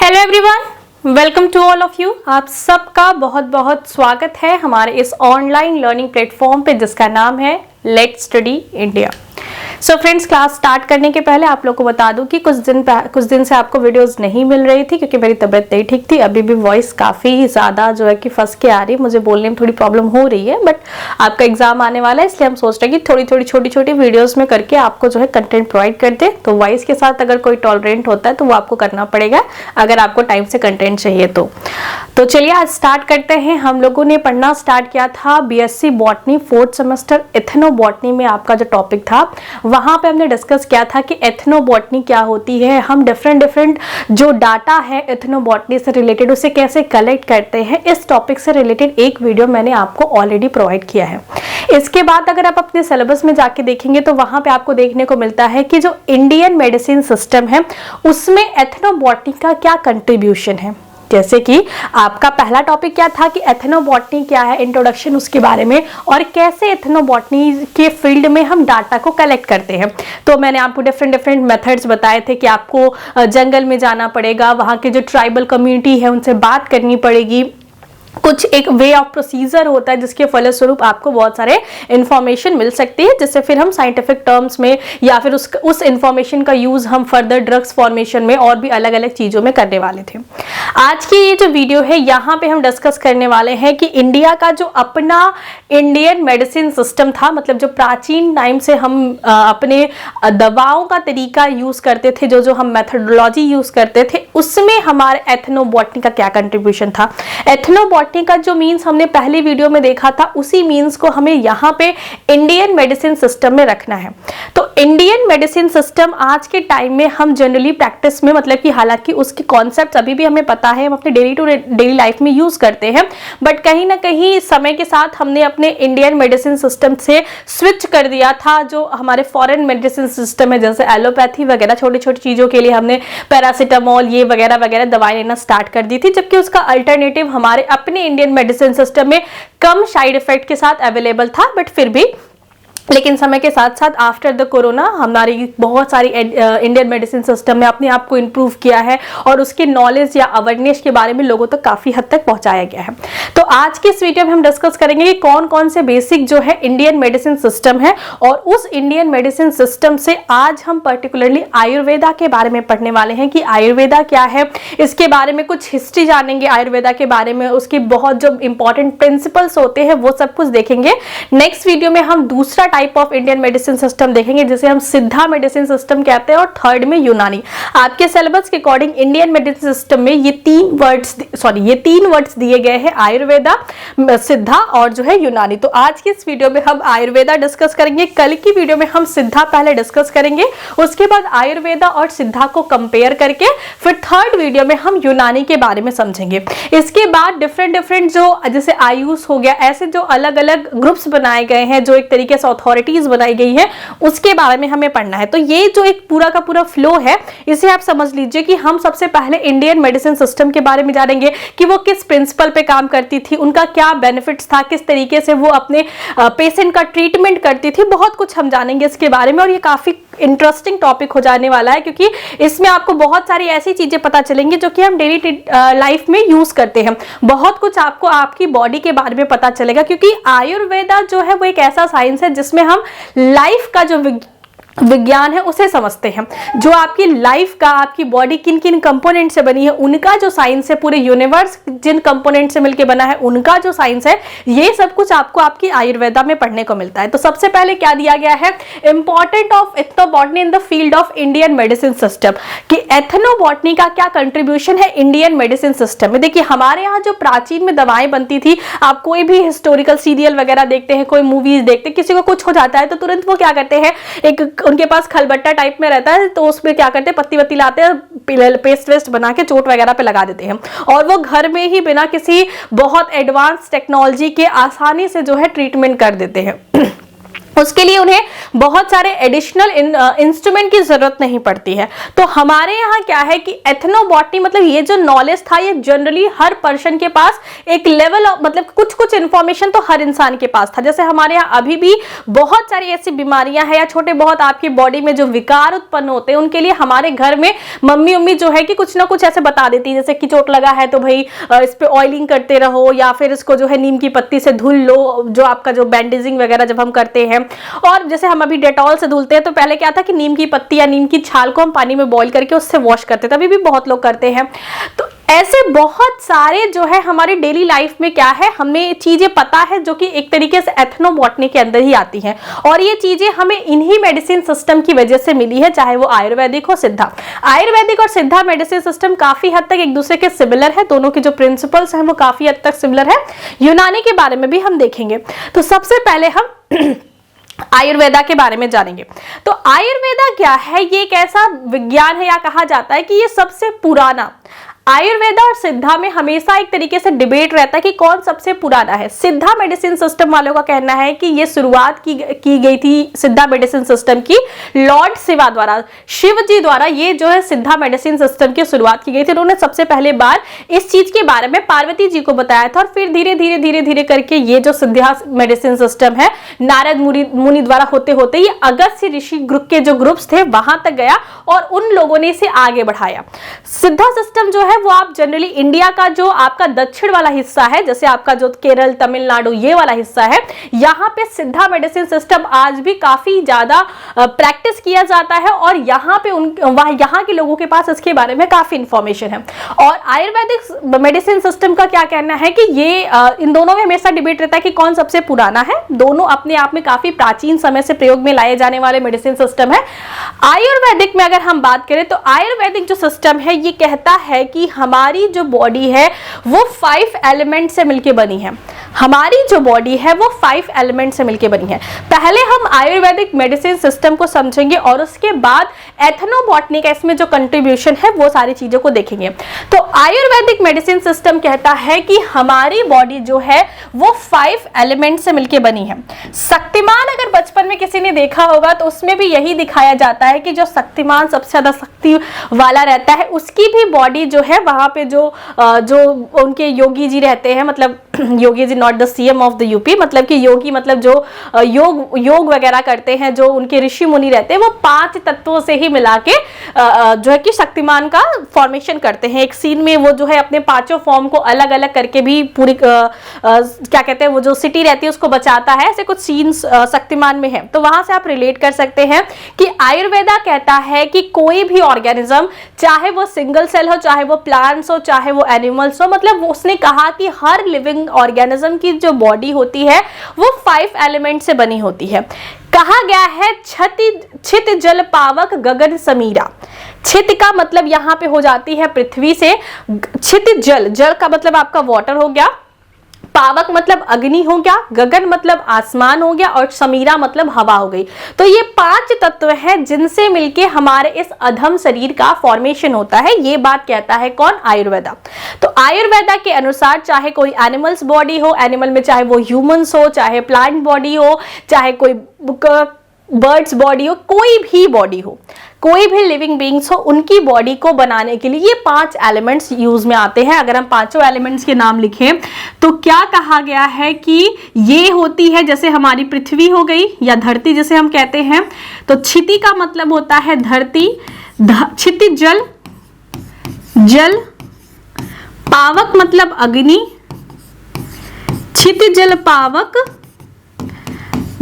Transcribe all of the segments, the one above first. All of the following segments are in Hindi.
Hello everyone, welcome to all of you. आप सबका बहुत बहुत स्वागत है हमारे इस ऑनलाइन लर्निंग प्लेटफॉर्म पे जिसका नाम है let's study India. So friends, class start करने के पहले आप लोग को बता दूं कि कुछ दिन से आपको वीडियोस नहीं मिल रही थी क्योंकि मेरी तबीयत नहीं ठीक थी। अभी भी वॉइस काफ़ी ज़्यादा जो है कि फंस के आ रही है, मुझे बोलने में थोड़ी प्रॉब्लम हो रही है, बट आपका एग्जाम आने वाला है इसलिए हम सोच रहे हैं कि थोड़ी छोटी वीडियोज़ में करके आपको जो है कंटेंट प्रोवाइड कर दे। तो वॉइस के साथ अगर कोई टॉलरेंट होता है तो वो आपको करना पड़ेगा अगर आपको टाइम से कंटेंट चाहिए तो चलिए आज स्टार्ट करते हैं। हम लोगों ने पढ़ना स्टार्ट किया था BSc botany 4th semester ethnobotany में। आपका जो टॉपिक था वहां पे हमने डिस्कस किया था कि एथनोबॉटनी क्या होती है, हम डिफरेंट जो डाटा है एथनोबॉटनी से रिलेटेड उसे कैसे कलेक्ट करते हैं। इस टॉपिक से रिलेटेड एक वीडियो मैंने आपको ऑलरेडी प्रोवाइड किया है। इसके बाद अगर आप अपने सिलेबस में जाके देखेंगे तो वहां पे आपको देखने को मिलता है कि जो इंडियन मेडिसिन सिस्टम है उसमें एथनोबॉटनी का क्या कंट्रीब्यूशन है। जैसे कि आपका पहला टॉपिक क्या था कि एथनोबॉटनी क्या है, इंट्रोडक्शन उसके बारे में, और कैसे एथनोबॉटनी के फील्ड में हम डाटा को कलेक्ट करते हैं। तो मैंने आपको डिफरेंट मेथड्स बताए थे कि आपको जंगल में जाना पड़ेगा, वहाँ के जो ट्राइबल कम्युनिटी है उनसे बात करनी पड़ेगी, कुछ एक वे ऑफ प्रोसीजर होता है जिसके फलस्वरूप आपको बहुत सारे इंफॉर्मेशन मिल सकती है जिससे फिर हम साइंटिफिक टर्म्स में या फिर उस इंफॉर्मेशन का यूज हम फर्दर ड्रग्स फॉर्मेशन में और भी अलग अलग चीजों में करने वाले थे। आज की ये जो वीडियो है यहाँ पे हम डिस्कस करने वाले हैं कि इंडिया का जो अपना इंडियन मेडिसिन सिस्टम था, मतलब जो प्राचीन टाइम से हम अपने दवाओं का तरीका यूज करते थे, जो हम मेथोडोलॉजी यूज करते थे, उसमें हमारे एथनोबॉटनी का क्या कंट्रीब्यूशन था। एथनोबॉटनी का जो मीन्स हमने पहली वीडियो में देखा था उसी मीन्स को हमें यहाँ पे इंडियन मेडिसिन सिस्टम में रखना है। तो इंडियन मेडिसिन सिस्टम आज के टाइम में हम जनरली प्रैक्टिस में, मतलब कि हालांकि उसके कॉन्सेप्ट अभी भी हमें पता है, हम अपने डेली टू डेली लाइफ में यूज करते हैं, बट कहीं ना कहीं समय के साथ हमने अपने इंडियन मेडिसिन सिस्टम से स्विच कर दिया था। जो हमारे फॉरेन मेडिसिन सिस्टम है जैसे एलोपैथी वगैरह, छोटी छोटी चीजों के लिए हमने पैरासिटामोल ये वगैरह दवाई लेना स्टार्ट कर दी थी, जबकि उसका अल्टरनेटिव हमारे अपने इंडियन मेडिसिन सिस्टम में कम साइड इफेक्ट के साथ अवेलेबल था। बट फिर भी लेकिन समय के साथ साथ आफ्टर द कोरोना हमारी बहुत सारी इंडियन मेडिसिन सिस्टम में अपने आप को इम्प्रूव किया है और उसके नॉलेज या अवेयरनेस के बारे में लोगों तक काफ़ी हद तक पहुंचाया गया है। तो आज के इस वीडियो में हम डिस्कस करेंगे कि कौन कौन से बेसिक जो है इंडियन मेडिसिन सिस्टम है, और उस इंडियन मेडिसिन सिस्टम से आज हम पर्टिकुलरली आयुर्वेदा के बारे में पढ़ने वाले हैं कि आयुर्वेदा क्या है, इसके बारे में कुछ हिस्ट्री जानेंगे आयुर्वेदा के बारे में, उसके बहुत जो इंपॉर्टेंट प्रिंसिपल्स होते हैं वो सब कुछ देखेंगे। नेक्स्ट वीडियो में हम दूसरा type of Indian medicine system देखेंगे जिसे हम सिद्धा मेडिसिन सिस्टम कहते हैं, और थर्ड में यूनानी। आपके सिलेबस के अकॉर्डिंग इंडियन मेडिसिन सिस्टम में ये तीन वर्ड्स दिए गए हैं, आयुर्वेदा, सिद्धा और जो है यूनानी। तो आज की इस वीडियो में हम आयुर्वेदा डिस्कस करेंगे, कल की वीडियो में हम सिद्धा पहले डिस्कस करेंगे, उसके बाद आयुर्वेदा और सिद्धा को कंपेयर करके फिर थर्ड वीडियो में हम यूनानी के बारे में समझेंगे। इसके बाद डिफरेंट जो जैसे आयुष हो गया, ऐसे जो अलग अलग ग्रुप्स बनाए गए हैं, जो एक तरीके से अथॉरिटीज बनाई गई है, उसके बारे में हमें पढ़ना है। तो ये जो एक पूरा का पूरा फ्लो है इसे आप समझ लीजिए कि हम सबसे पहले इंडियन मेडिसिन सिस्टम के बारे में जानेंगे कि वो किस प्रिंसिपल पे काम करती थी, उनका क्या बेनिफिट्स था, किस तरीके से वो अपने पेशेंट का ट्रीटमेंट करती थी, बहुत कुछ हम जानेंगे इसके बारे में। और ये काफी इंटरेस्टिंग टॉपिक हो जाने वाला है क्योंकि इसमें आपको बहुत सारी ऐसी चीजें पता चलेंगी जो कि हम डेली लाइफ में यूज करते हैं। बहुत कुछ आपको आपकी बॉडी के बारे में पता चलेगा क्योंकि आयुर्वेदा जो है वो एक ऐसा साइंस है जिसमें हम लाइफ का जो विज्ञान है उसे समझते हैं, जो आपकी लाइफ का, आपकी बॉडी किन किन कंपोनेंट से बनी है उनका जो साइंस है, पूरे यूनिवर्स जिन कंपोनेंट से मिलकर बना है उनका जो साइंस है, ये सब कुछ आपको आपकी आयुर्वेदा में पढ़ने को मिलता है। तो सबसे पहले क्या दिया गया है, important of ethnobotany in the field of Indian medicine system, कि एथनोबॉटनी का क्या कंट्रीब्यूशन है इंडियन मेडिसिन सिस्टम में। देखिए हमारे यहाँ जो प्राचीन में दवाएं बनती थी, आप कोई भी हिस्टोरिकल सीरियल वगैरह देखते हैं, कोई मूवीज देखते हैं, किसी को कुछ हो जाता है तो तुरंत वो क्या करते हैं, एक उनके पास खलबट्टा टाइप में रहता है तो उसमें क्या करते हैं, पत्ती वत्ती लाते हैं, पेस्ट वेस्ट बना के चोट वगैरह पे लगा देते हैं, और वो घर में ही बिना किसी बहुत एडवांस टेक्नोलॉजी के आसानी से जो है ट्रीटमेंट कर देते हैं। उसके लिए उन्हें बहुत सारे एडिशनल इंस्ट्रूमेंट की जरूरत नहीं पड़ती है। तो हमारे यहाँ क्या है कि एथनोबॉटनी मतलब ये जो नॉलेज था ये जनरली हर पर्सन के पास एक लेवल मतलब कुछ कुछ इंफॉर्मेशन तो हर इंसान के पास था। जैसे हमारे यहाँ अभी भी बहुत सारी ऐसी बीमारियां हैं या छोटे बहुत आपकी बॉडी में जो विकार उत्पन्न होते हैं, उनके लिए हमारे घर में मम्मी उम्मी जो है कि कुछ ना कुछ ऐसे बता देती है, जैसे कि चोट लगा है तो भाई इस पे ऑयलिंग करते रहो, या फिर इसको जो है नीम की पत्ती से धुल लो, जो आपका जो बैंडेजिंग वगैरह जब हम करते हैं। और जैसे हम अभी डेटॉल से धुलते हैं तो पहले क्या था कि नीम की पत्ती या नीम की छाल को हम पानी में बॉईल करके उससे वॉश करते थे, अभी भी बहुत लोग करते हैं। तो ऐसे बहुत सारे जो है हमारी डेली लाइफ में क्या है, हमें चीजें पता है जो कि एक तरीके से एथनोबॉटनी के अंदर ही आती हैं, और ये चीजें हमें इन्हीं मेडिसिन सिस्टम की वजह से मिली है, चाहे वो आयुर्वेदिक हो सिद्धा। आयुर्वेदिक और सिद्धा मेडिसिन सिस्टम काफी हद तक एक दूसरे के सिमिलर है, दोनों के जो प्रिंसिपल्स हैं वो काफी हद तक सिमिलर है। यूनानी के बारे में भी हम देखेंगे। तो सबसे पहले हम आयुर्वेदा के बारे में जानेंगे। तो आयुर्वेदा क्या है, ये एक ऐसा विज्ञान है या कहा जाता है कि ये सबसे पुराना, आयुर्वेदा और सिद्धा में हमेशा एक तरीके से डिबेट रहता है कि कौन सबसे पुराना है। सिद्धा मेडिसिन सिस्टम वालों का कहना है कि ये शुरुआत की गई थी सिद्धा मेडिसिन सिस्टम की लॉर्ड शिवा द्वारा, शिव जी द्वारा ये जो है सिद्धा मेडिसिन सिस्टम की शुरुआत की गई थी। उन्होंने सबसे पहले बार इस चीज के बारे में पार्वती जी को बताया था, और फिर धीरे धीरे करके ये जो सिद्धा मेडिसिन सिस्टम है नारद मुनि द्वारा होते होते ये अगस्त्य ऋषि ग्रुप के जो ग्रुप्स थे वहां तक गया, और उन लोगों ने इसे आगे बढ़ाया। सिद्धा सिस्टम जो है वो आप जनरली इंडिया का जो आपका दक्षिण वाला हिस्सा है, जैसे आपका जो केरल तमिलनाडु ये वाला हिस्सा है, यहाँ पे सिद्धा मेडिसिन सिस्टम आज भी काफी ज्यादा प्रैक्टिस किया जाता है, और यहाँ पे यहाँ के लोगों के पास इसके बारे में काफी इंफॉर्मेशन है। और आयुर्वेदिक मेडिसिन सिस्टम का क्या कहना है कि ये इन दोनों में हमेशा डिबेट रहता है कि कौन सबसे पुराना है। दोनों अपने आप में काफी प्राचीन समय से प्रयोग में लाए जाने वाले मेडिसिन सिस्टम है। आयुर्वेदिक में अगर हम बात करें तो आयुर्वेदिक जो सिस्टम है ये कहता है कि हमारी जो बॉडी है वो 5 एलिमेंट से मिलकर बनी है। हमारी जो बॉडी है वो 5 एलिमेंट से मिलकर बनी है। पहले हम आयुर्वेदिक मेडिसिन सिस्टम को समझेंगे और उसके बाद एथनोबॉटनी का इसमें जो कंट्रीब्यूशन है वो सारी चीजों को देखेंगे। तो आयुर्वेदिक मेडिसिन सिस्टम कहता है कि हमारी बॉडी जो है वो 5 एलिमेंट से मिलकर बनी है। शक्तिमान अगर बचपन में किसी ने देखा होगा तो उसमें भी यही दिखाया जाता है कि जो शक्तिमान सबसे ज्यादा शक्ति वाला रहता है उसकी भी बॉडी जो है वहां पे जो उनके योगी जी रहते हैं, मतलब Yogi ji not the CM of the UP, मतलब कि योगी मतलब जो योग वगैरह करते हैं, जो उनके ऋषि मुनि रहते हैं, वो 5 तत्वों से ही मिला के जो है कि शक्तिमान का फॉर्मेशन करते हैं। एक सीन में वो जो है अपने 5 फॉर्म को अलग अलग करके भी पूरी क्या कहते हैं वो जो सिटी रहती है उसको बचाता है। ऐसे कुछ सीन्स शक्तिमान में है, तो वहां से आप रिलेट कर सकते हैं कि आयुर्वेदा कहता है कि कोई भी ऑर्गेनिज्म, चाहे वो सिंगल सेल हो, चाहे वो प्लांट्स हो, चाहे वो एनिमल्स हो, मतलब उसने कहा कि हर लिविंग ऑर्गेनिज्म की जो बॉडी होती है वो 5 एलिमेंट से बनी होती है। कहा गया है छित जल पावक गगन समीरा। छित का मतलब यहां पे हो जाती है पृथ्वी से, छित जल, जल का मतलब आपका वाटर हो गया, पावक मतलब अग्नि हो गया, गगन मतलब आसमान हो गया, और समीरा मतलब हवा हो गई। तो ये 5 तत्व हैं जिनसे मिलके हमारे इस अधम शरीर का फॉर्मेशन होता है। ये बात कहता है कौन? आयुर्वेदा। तो आयुर्वेदा के अनुसार चाहे कोई एनिमल्स बॉडी हो, एनिमल में चाहे वो ह्यूमंस हो, चाहे प्लांट बॉडी हो, चाहे कोई बर्ड्स बॉडी हो, कोई भी बॉडी हो, कोई भी लिविंग बीइंग्स हो, उनकी बॉडी को बनाने के लिए ये 5 एलिमेंट्स यूज में आते हैं। अगर हम 5 एलिमेंट्स के नाम लिखें तो क्या कहा गया है कि ये होती है, जैसे हमारी पृथ्वी हो गई या धरती जिसे हम कहते हैं, तो क्षिति का मतलब होता है धरती, क्षिति जल, जल, पावक मतलब अग्नि, क्षिति जल पावक,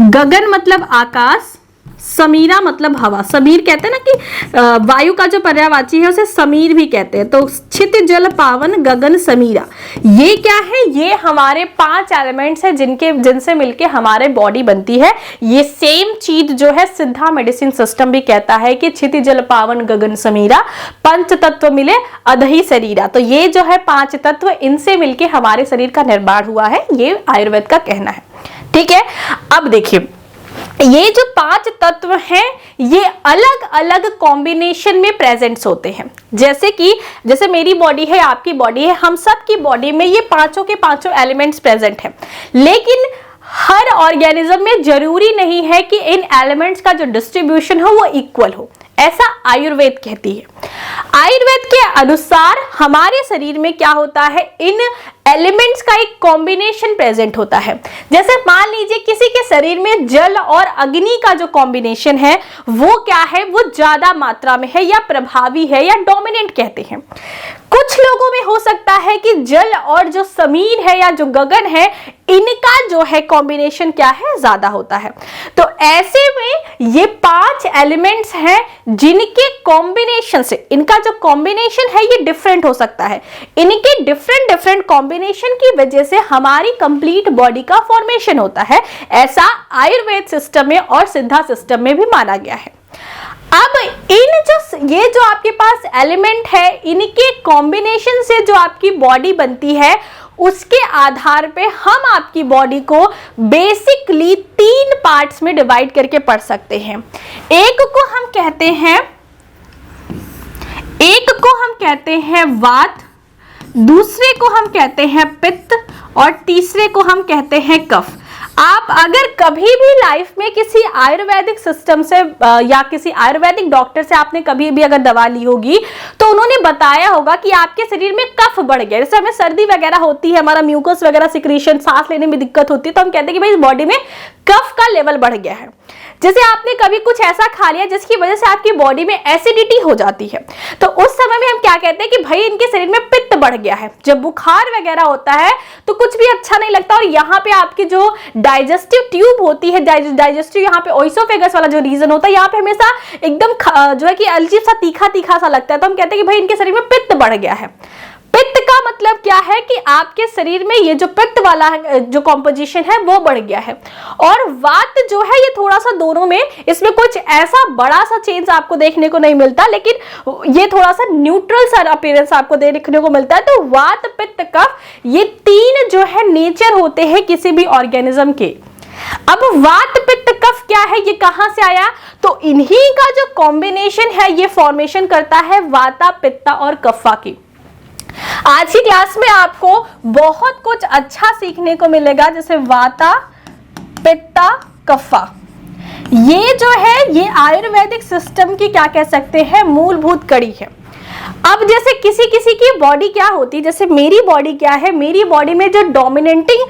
गगन मतलब आकाश, समीरा मतलब हवा। समीर कहते हैं ना कि वायु का जो पर्यायवाची है उसे समीर भी कहते हैं। तो क्षितिज जल पावन गगन समीरा, ये क्या है? ये हमारे 5 एलिमेंट्स हैं जिनसे मिलके हमारे बॉडी बनती है। ये सेम चीज जो है सिद्धा मेडिसिन सिस्टम भी कहता है कि क्षितिज जल पावन गगन समीरा, 5 तत्व मिले अधहि शरीरा। तो ये जो है 5 तत्व, इनसे मिलके हमारे शरीर का निर्माण हुआ है, ये आयुर्वेद का कहना है। ठीक है, अब देखिए ये जो 5 तत्व हैं ये अलग अलग कॉम्बिनेशन में प्रेजेंट्स होते हैं। जैसे मेरी बॉडी है, आपकी बॉडी है, हम सब की बॉडी में ये 5 के 5 एलिमेंट्स प्रेजेंट हैं, लेकिन हर ऑर्गेनिज्म में जरूरी नहीं है कि इन एलिमेंट्स का जो डिस्ट्रीब्यूशन हो वो इक्वल हो, ऐसा आयुर्वेद कहती है। आयुर्वेद के अनुसार हमारे शरीर में क्या होता है, इन एलिमेंट्स का एक कॉम्बिनेशन प्रेजेंट होता है। जैसे मान लीजिए किसी के शरीर में जल और अग्नि का जो कॉम्बिनेशन है वो क्या है, वो ज्यादा मात्रा में है या प्रभावी है या डोमिनेंट कहते हैं। कुछ लोगों में हो सकता है कि जल और जो समीर है या जो गगन है इनका जो है कॉम्बिनेशन क्या है, ज्यादा होता है। तो ऐसे में ये 5 एलिमेंट्स हैं जिनके कॉम्बिनेशन से, इनका जो कॉम्बिनेशन है ये डिफरेंट हो सकता है। इनके डिफरेंट कॉम्बिनेशन की वजह से हमारी कंप्लीट बॉडी का फॉर्मेशन होता है, ऐसा आयुर्वेद सिस्टम में और सिद्धा सिस्टम में भी माना गया है। अब ये जो आपके पास एलिमेंट है इनके कॉम्बिनेशन से जो आपकी बॉडी बनती है उसके आधार पे हम आपकी बॉडी को बेसिकली 3 पार्ट्स में डिवाइड करके पढ़ सकते हैं। एक को हम कहते हैं वात, दूसरे को हम कहते हैं पित्त और तीसरे को हम कहते हैं कफ। आप अगर कभी भी लाइफ में किसी आयुर्वेदिक सिस्टम से या किसी आयुर्वेदिक डॉक्टर से आपने कभी भी अगर दवा ली होगी तो उन्होंने बताया होगा कि आपके शरीर में कफ बढ़ गया। जैसे हमें सर्दी वगैरह होती है, हमारा म्यूकस वगैरह सिक्रीशन, सांस लेने में दिक्कत होती है, तो हम कहते हैं कि भाई इस बॉडी में कफ का लेवल बढ़ गया है। जैसे आपने कभी कुछ ऐसा खा लिया जिसकी वजह से आपकी बॉडी में एसिडिटी हो जाती है, तो उस समय में हम क्या कहते हैं कि भाई इनके शरीर में पित्त बढ़ गया है। जब बुखार वगैरह होता है तो कुछ भी अच्छा नहीं लगता और यहाँ पे आपकी जो डाइजेस्टिव ट्यूब होती है, डाइजेस्टिव यहाँ पे ओइसोफेगस वाला जो रीजन होता है, यहाँ पे हमेशा एकदम जो है कि अजीब सा तीखा सा लगता है। तो हम कहते हैं कि भाई इनके शरीर में पित्त बढ़ गया है। पित्त का मतलब क्या है कि आपके शरीर में ये जो पित्त वाला जो कॉम्पोजिशन है वो बढ़ गया है। और वात जो है ये थोड़ा सा दोनों में, इसमें कुछ ऐसा बड़ा सा चेंज आपको देखने को नहीं मिलता, लेकिन ये थोड़ा सा न्यूट्रल सा अपीयरेंस आपको देखने को मिलता है। तो वात, पित्त, कफ ये 3 जो है नेचर होते हैं किसी भी ऑर्गेनिज्म के। अब वात, पित्त, कफ क्या है, ये कहां से आया, तो इन्हीं का जो कॉम्बिनेशन है ये फॉर्मेशन करता है वाता, पित्ता और कफा की। आज की क्लास में आपको बहुत कुछ अच्छा सीखने को मिलेगा, जैसे वाता, पित्ता, कफा। ये जो है ये आयुर्वेदिक सिस्टम की क्या कह सकते हैं, मूलभूत कड़ी है। अब जैसे किसी की बॉडी क्या होती है, जैसे मेरी बॉडी क्या है, मेरी बॉडी में जो डोमिनेटिंग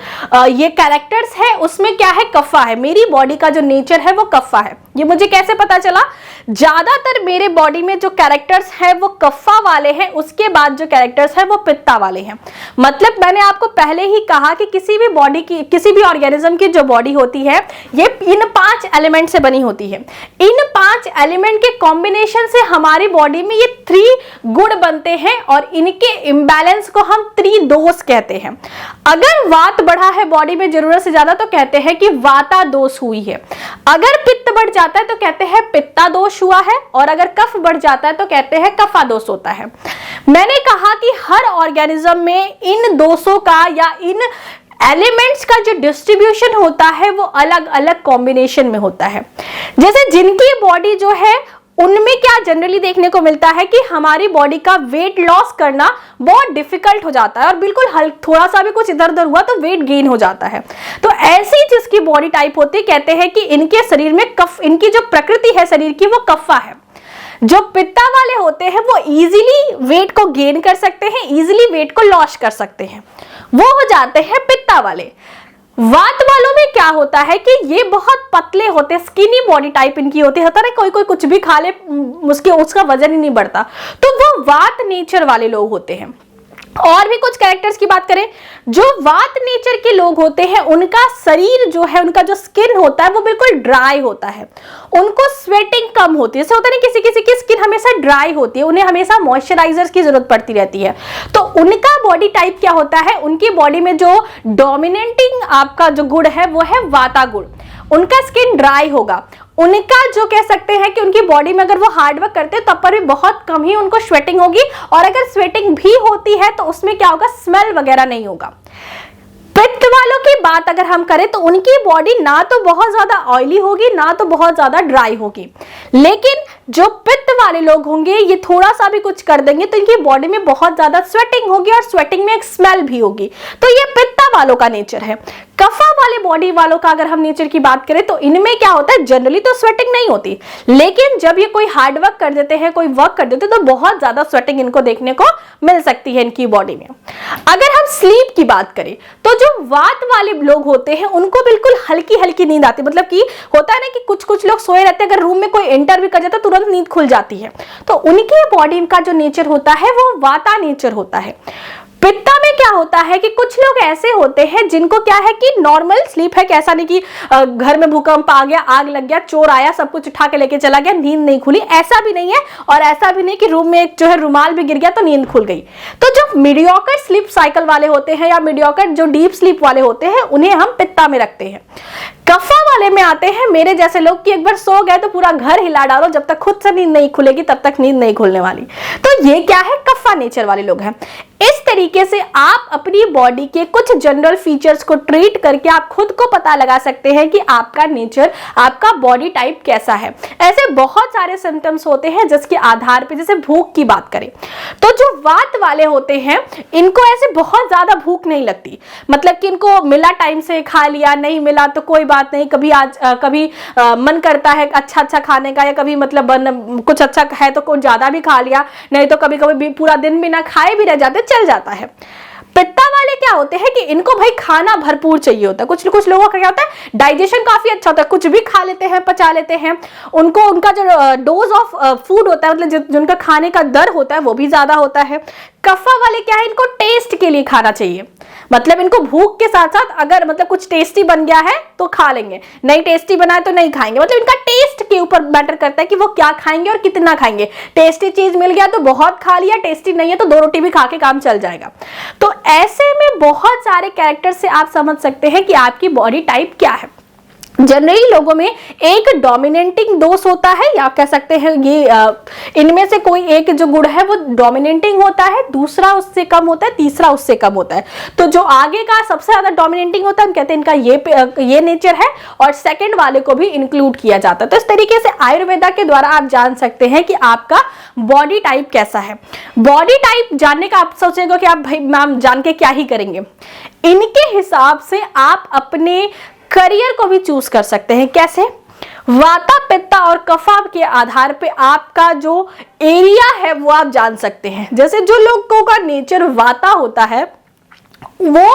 ये कैरेक्टर्स है उसमें क्या है, कफा है। मेरी बॉडी का जो नेचर है वो कफा है। ये मुझे कैसे पता चला, ज्यादातर मेरे बॉडी में जो कैरेक्टर्स है वो कफा वाले हैं, उसके बाद जो कैरेक्टर्स है वो पित्ता वाले हैं। मतलब मैंने आपको पहले ही कहा कि किसी भी बॉडी की, किसी भी ऑर्गेनिज्म की जो बॉडी होती है ये इन 5 एलिमेंट से बनी होती है। इन 5 एलिमेंट के कॉम्बिनेशन से हमारी बॉडी में ये 3 गुण बनते हैं और इनके इम्बैलेंस को हम त्रिदोष कहते हैं। अगर वात बढ़ा है बॉडी में जरूरत से ज्यादा तो कहते हैं कि वाता दोष हुई है। अगर पित्त बढ़ जाता है तो कहते हैं पित्ता दोष हुआ है, और अगर कफ बढ़ जाता है तो कहते हैं कफा दोष होता है। मैंने कहा कि हर ऑर्गेनिज्म में इन दोषों का या इन एलिमेंट्स का जो डिस्ट्रीब्यूशन होता है वो अलग अलग कॉम्बिनेशन में होता है। जैसे जिनकी बॉडी जो है उनमें क्या जनरली देखने को मिलता है कि हमारी बॉडी का वेट लॉस करना बहुत डिफिकल्ट हो जाता है और बिल्कुल थोड़ा सा भी कुछ इधर उधर हुआ तो वेट गेन हो जाता है। तो ऐसी जिसकी बॉडी टाइप होती है कहते हैं कि इनके शरीर में कफ, इनकी जो प्रकृति है शरीर की वो कफा है। जो पित्ता वाले होते हैं वो इजीली वेट को गेन कर सकते हैं, इजीली वेट को लॉस कर सकते हैं, वो हो जाते हैं पित्ता वाले। वात वालों में क्या होता है कि ये बहुत पतले होते हैं, स्किनी बॉडी टाइप इनकी होती है ना, कोई कुछ भी खा ले उसका वजन ही नहीं बढ़ता, तो वो वात नेचर वाले लोग होते हैं। और भी कुछ कैरेक्टर्स की बात करें, जो वात नेचर के लोग होते हैं उनका शरीर जो है, उनका जो स्किन होता है वो बिल्कुल ड्राई होता है, उनको स्वेटिंग कम होती है। जैसे होता है ना किसी की स्किन हमेशा ड्राई होती है, उन्हें हमेशा मॉइस्चराइजर्स की जरूरत पड़ती रहती है। तो उनका बॉडी टाइप क्या होता है, उनकी बॉडी में जो डोमिनेटिंग आपका जो गुण है वो है वाता गुण। उनका स्किन ड्राई होगा, उनका जो कह सकते हैं कि उनकी बॉडी में अगर वो हार्डवर्क करते हैं तब पर भी बहुत कम ही उनको स्वेटिंग होगी, और अगर स्वेटिंग भी होती है तो उसमें क्या होगा, स्मेल वगैरह नहीं होगा। पित्त वालों की बात अगर हम करें तो उनकी बॉडी ना तो बहुत ज्यादा ऑयली होगी ना तो बहुत ज्यादा ड्राई होगी, लेकिन जो पित्त वाले लोग होंगे ये थोड़ा सा भी कुछ कर देंगे तो इनकी बॉडी में बहुत ज्यादा स्वेटिंग होगी और स्वेटिंग में एक स्मेल भी होगी। तो ये पित्ता वालों का नेचर है। कफा वाले बॉडी वालों का अगर हम नेचर की बात करें तो इनमें क्या होता है, जनरली तो स्वेटिंग नहीं होती, लेकिन जब ये कोई हार्ड वर्क कर देते हैं, कोई वर्क कर देते हैं, तो बहुत ज्यादा स्वेटिंग इनको देखने को मिल सकती है इनकी बॉडी में। अगर हम स्लीप की बात करें तो जो वात वाले लोग होते हैं उनको बिल्कुल हल्की हल्की नींद आती है, मतलब कि होता है ना कि कुछ कुछ लोग सोए रहते हैं, अगर रूम में कोई एंटर भी कर जाता है तुरंत नींद खुल जाती है, तो उनकी बॉडी का जो नेचर होता है वो वाता नेचर होता है। पित्ता में क्या होता है कि कुछ लोग ऐसे होते हैं जिनको क्या है कि नॉर्मल स्लीप है, ऐसा नहीं कि घर में भूकंप आ गया, आग लग गया, चोर आया, सब कुछ उठा के लेके चला गया, नींद नहीं खुली, ऐसा भी नहीं है। और ऐसा भी नहीं कि रूम में एक जो है रुमाल भी गिर गया तो नींद खुल गई। तो जो मीडियोकर स्लीप साइकिल वाले होते हैं या मीडियोकर जो डीप स्लीप वाले होते हैं उन्हें हम पित्ता में रखते हैं। कफा वाले में आते हैं मेरे जैसे लोग कि एक बार सो गए तो पूरा घर हिला डालो, जब तक खुद से नींद नहीं खुलेगी तब तक नींद नहीं खुलने वाली। तो ये क्या है, कफा नेचर वाले लोग हैं। इस तरीके से आप अपनी बॉडी के कुछ जनरल फीचर्स को ट्रीट करके आप खुद को पता लगा सकते हैं कि आपका नेचर, आपका बॉडी टाइप कैसा है। ऐसे बहुत सारे सिम्टम्स होते हैं जिसके आधार पे, जैसे भूख की बात करें तो जो वात वाले होते हैं इनको ऐसे बहुत ज्यादा भूख नहीं लगती, मतलब कि इनको मिला टाइम से खा लिया, नहीं मिला तो कोई बात नहीं, कभी आज कभी मन करता है अच्छा अच्छा खाने का, या कभी मतलब कुछ अच्छा है तो कुछ ज्यादा भी खा लिया, नहीं तो कभी कभी पूरा दिन बिना खाए भी रह जाते, चल जाता है। पित्ता वाले क्या होते हैं कि इनको भाई खाना भरपूर चाहिए होता है। कुछ लोगों का क्या होता है, डाइजेशन काफी अच्छा होता है, कुछ भी खा लेते हैं, पचा लेते हैं, उनको उनका जो डोज ऑफ फूड होता है, मतलब जिनका खाने का दर होता है वो भी ज्यादा होता है। कफा वाले क्या है, इनको टेस्ट के लिए खाना चाहिए, मतलब इनको भूख के साथ साथ अगर मतलब कुछ टेस्टी बन गया है तो खा लेंगे, नहीं टेस्टी बना है तो नहीं खाएंगे, मतलब इनका टेस्ट के ऊपर मैटर करता है कि वो क्या खाएंगे और कितना खाएंगे। टेस्टी चीज मिल गया तो बहुत खा लिया, टेस्टी नहीं है तो 2 रोटी भी खा के काम चल जाएगा। तो ऐसे में बहुत सारे कैरेक्टर से आप समझ सकते हैं कि आपकी बॉडी टाइप क्या है। जनरली लोगों में एक डोमिनेटिंग दोष होता है, या कह सकते हैं ये इनमें से कोई एक जो गुण है वो डोमिनेटिंग होता है, दूसरा उससे कम होता है, तीसरा उससे कम होता है। तो जो आगे का सबसे ज्यादा डोमिनेटिंग होता है हम कहते हैं इनका ये नेचर है, और सेकंड वाले को भी इंक्लूड किया जाता है। तो इस तरीके से आयुर्वेदा के द्वारा आप जान सकते हैं कि आपका बॉडी टाइप कैसा है। बॉडी टाइप जानने का आप सोचेगा कि आप भाई मैम जान के क्या ही करेंगे, इनके हिसाब से आप अपने करियर को भी चूज कर सकते हैं। कैसे? वाता, पित्ता और कफा के आधार पे आपका जो एरिया है वो आप जान सकते हैं। जैसे जो लोगों का नेचर वाता होता है वो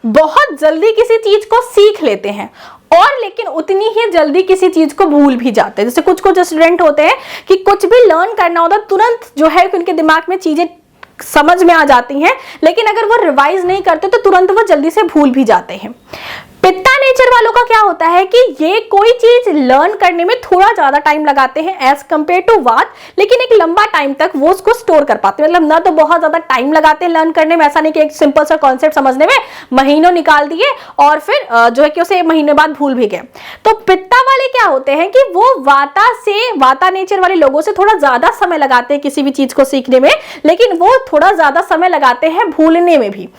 बहुत जल्दी किसी चीज को सीख लेते हैं, और लेकिन उतनी ही जल्दी किसी चीज को भूल भी जाते हैं। जैसे कुछ स्टूडेंट होते हैं कि कुछ भी लर्न करना होता तुरंत जो है उनके दिमाग में चीजें समझ में आ जाती हैं, लेकिन अगर वो रिवाइज नहीं करते तो तुरंत वो जल्दी से भूल भी जाते हैं। पित्ता नेचर वालों का क्या होता है कि ये कोई चीज लर्न करने में थोड़ा ज्यादा टाइम लगाते हैं एज कंपेयर टू वात, लेकिन एक लंबा टाइम तक वो उसको स्टोर कर पाते हैं। मतलब ना तो बहुत ज्यादा टाइम लगाते हैं लर्न करने में, ऐसा नहीं कि एक सिंपल सा कॉन्सेप्ट समझने में महीनों निकाल दिए और फिर जो है कि उसे महीने बाद भूल भी गए। तो पित्ता वाले क्या होते हैं कि वो वाता नेचर वाले लोगों से थोड़ा ज्यादा समय लगाते हैं किसी भी चीज को सीखने में, लेकिन वो थोड़ा ज्यादा समय लगाते हैं भूलने में भी।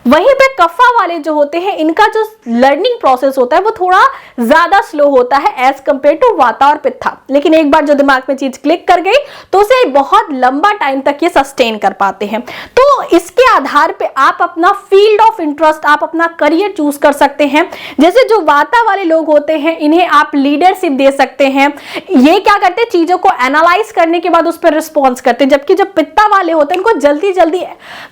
वहीं पे कफा वाले जो होते हैं इनका जो लर्निंग प्रोसेस होता है वो थोड़ा ज्यादा स्लो होता है एज कंपेयर टू वाता और पित्ता, लेकिन एक बार जो दिमाग में चीज क्लिक कर गई तो उसे बहुत लंबा टाइम तक ये सस्टेन कर पाते हैं। तो इसके आधार पे आप अपना फील्ड ऑफ इंटरेस्ट, आप अपना करियर चूज कर सकते हैं। जैसे जो वाता वाले लोग होते हैं इन्हें आप लीडरशिप दे सकते हैं, ये क्या करते हैं चीजों को एनालाइज करने के बाद उस पर रिस्पॉन्स करते हैं। जबकि जो पित्ता वाले होते हैं उनको जल्दी जल्दी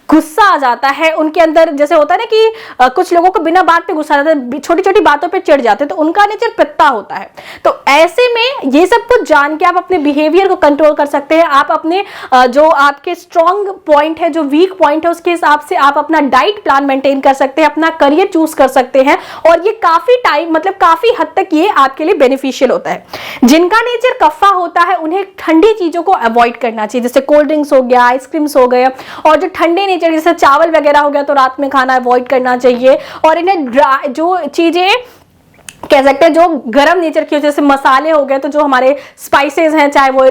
गुस्सा आ जाता है, उनके अंदर जैसे होता है ना कि कुछ लोगों को बिना बात पे गुस्सा आ जाता है, छोटी छोटी बातों पे चिढ़ जाते हैं, तो उनका नेचर पित्ता होता है। तो ऐसे में ये सब कुछ जान के आप अपने बिहेवियर को कंट्रोल कर सकते हैं। आप अपने जो आपके स्ट्रॉन्ग पॉइंट है, जो वीक पॉइंट है, उसके हिसाब से आप अपना डाइट प्लान मेंटेन कर सकते हैं, अपना करियर चूज कर सकते हैं, और ये काफी टाइम मतलब काफी हद तक ये आपके लिए बेनिफिशियल होता है। जिनका नेचर कफा होता है उन्हें ठंडी चीजों को अवॉइड करना चाहिए, जैसे कोल्ड ड्रिंक्स हो गया, आइसक्रीम्स हो गए, और जो ठंडे नेचर जैसे चावल वगैरह हो गया तो रात में खाना अवॉइड करना चाहिए। और इन्हें जो चीजें कह सकते हैं जो गरम नेचर की हो, जैसे मसाले हो गए, तो जो हमारे स्पाइसेस हैं, चाहे वो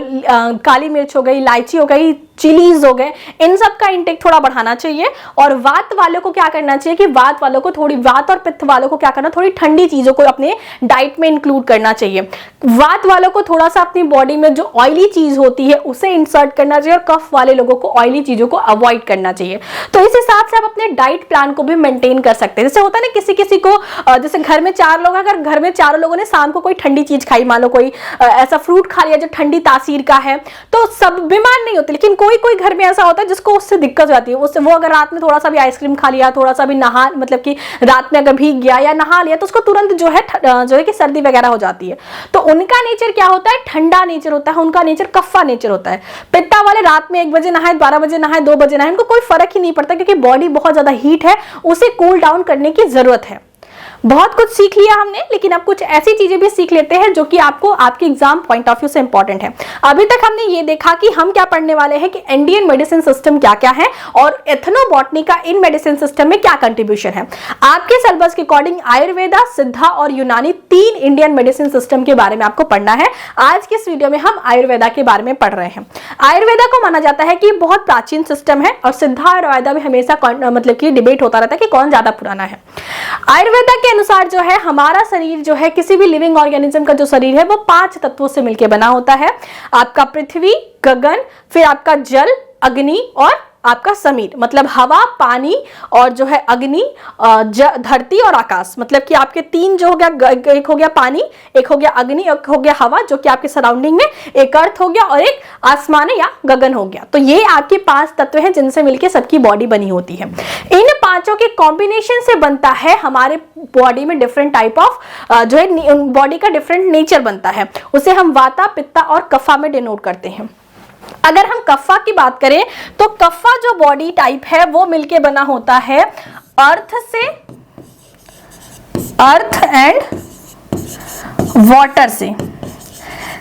काली मिर्च हो गई, इलायची हो गई, चिलीज हो गए, इन सब का इंटेक थोड़ा बढ़ाना चाहिए। और वात वालों को क्या करना चाहिए कि वात वालों को थोड़ी, वात और पित्त वालों को क्या करना, थोड़ी ठंडी चीजों को अपने डाइट में इंक्लूड करना चाहिए। वात वालों को थोड़ा सा अपनी बॉडी में जो ऑयली चीज होती है उसे इंसर्ट करना चाहिए, और कफ वाले लोगों को ऑयली चीजों को अवॉइड करना चाहिए। तो इस हिसाब से आप अपने डाइट प्लान को भी मेंटेन कर सकते हैं। जैसे होता है ना किसी किसी को, जैसे घर में 4 लोग, अगर घर में चारों लोगों ने शाम को कोई ठंडी चीज खाई, मान लो कोई ऐसा फ्रूट खा लिया जो ठंडी तासीर का है, तो सब बीमार नहीं होते। लेकिन कोई कोई घर में ऐसा होता है जिसको उससे दिक्कत हो जाती है, उससे वो अगर रात में थोड़ा सा भी आइसक्रीम खा लिया, थोड़ा सा भी नहा, मतलब कि रात में अगर भीग गया या नहा लिया, तो उसको तुरंत जो है कि सर्दी वगैरह हो जाती है। तो उनका नेचर क्या होता है, ठंडा नेचर होता है, उनका नेचर कफ्फा नेचर होता है। पित्ता वाले रात में 1 बजे नहाए, 12 बजे नहाए, 2 बजे नहाए, उनको कोई फर्क ही नहीं पड़ता, क्योंकि बॉडी बहुत ज्यादा हीट है, उसे कूल डाउन करने की जरूरत है। बहुत कुछ सीख लिया हमने, लेकिन अब कुछ ऐसी चीजें भी सीख लेते हैं जो कि आपको आपके एग्जाम पॉइंट ऑफ व्यू से इंपॉर्टेंट है। अभी तक हमने ये देखा कि हम क्या पढ़ने वाले हैं, कि इंडियन मेडिसिन सिस्टम क्या क्या है और एथनोबॉटनी का इन मेडिसिन सिस्टम में क्या कंट्रीब्यूशन है। आपके सिलेबस के अकॉर्डिंग आयुर्वेदा, सिद्धा और यूनानी 3 इंडियन मेडिसिन सिस्टम के बारे में आपको पढ़ना है। आज के इस वीडियो में हम आयुर्वेदा के बारे में पढ़ रहे हैं। आयुर्वेदा को माना जाता है कि बहुत प्राचीन सिस्टम है, और सिद्धा और आयुर्वेदा में हमेशा मतलब कि डिबेट होता रहता है कि कौन ज्यादा पुराना है। आयुर्वेदा के अनुसार जो है हमारा शरीर जो है, किसी भी लिविंग ऑर्गेनिज्म का जो शरीर है वो 5 तत्वों से मिलकर बना होता है। आपका पृथ्वी, गगन, फिर आपका जल, अग्नि और आपका समीर, मतलब हवा, पानी और जो है अग्नि, धरती और आकाश। मतलब कि आपके 3 जो हो गया, एक हो गया पानी, एक हो गया अग्नि, एक हो गया हवा जो कि आपके सराउंडिंग में, एक अर्थ हो गया और एक आसमान या गगन हो गया। तो ये आपके 5 तत्व हैं जिनसे मिलकर सबकी बॉडी बनी होती है। इन 5 के कॉम्बिनेशन से बनता है हमारे बॉडी में डिफरेंट टाइप ऑफ जो है बॉडी का डिफरेंट नेचर बनता है। उसे हम वाता, पित्ता और कफा में डिनोट करते हैं। अगर हम कफ्फा की बात करें तो कफ्फा जो बॉडी टाइप है वो मिलके बना होता है अर्थ से, अर्थ एंड वाटर से।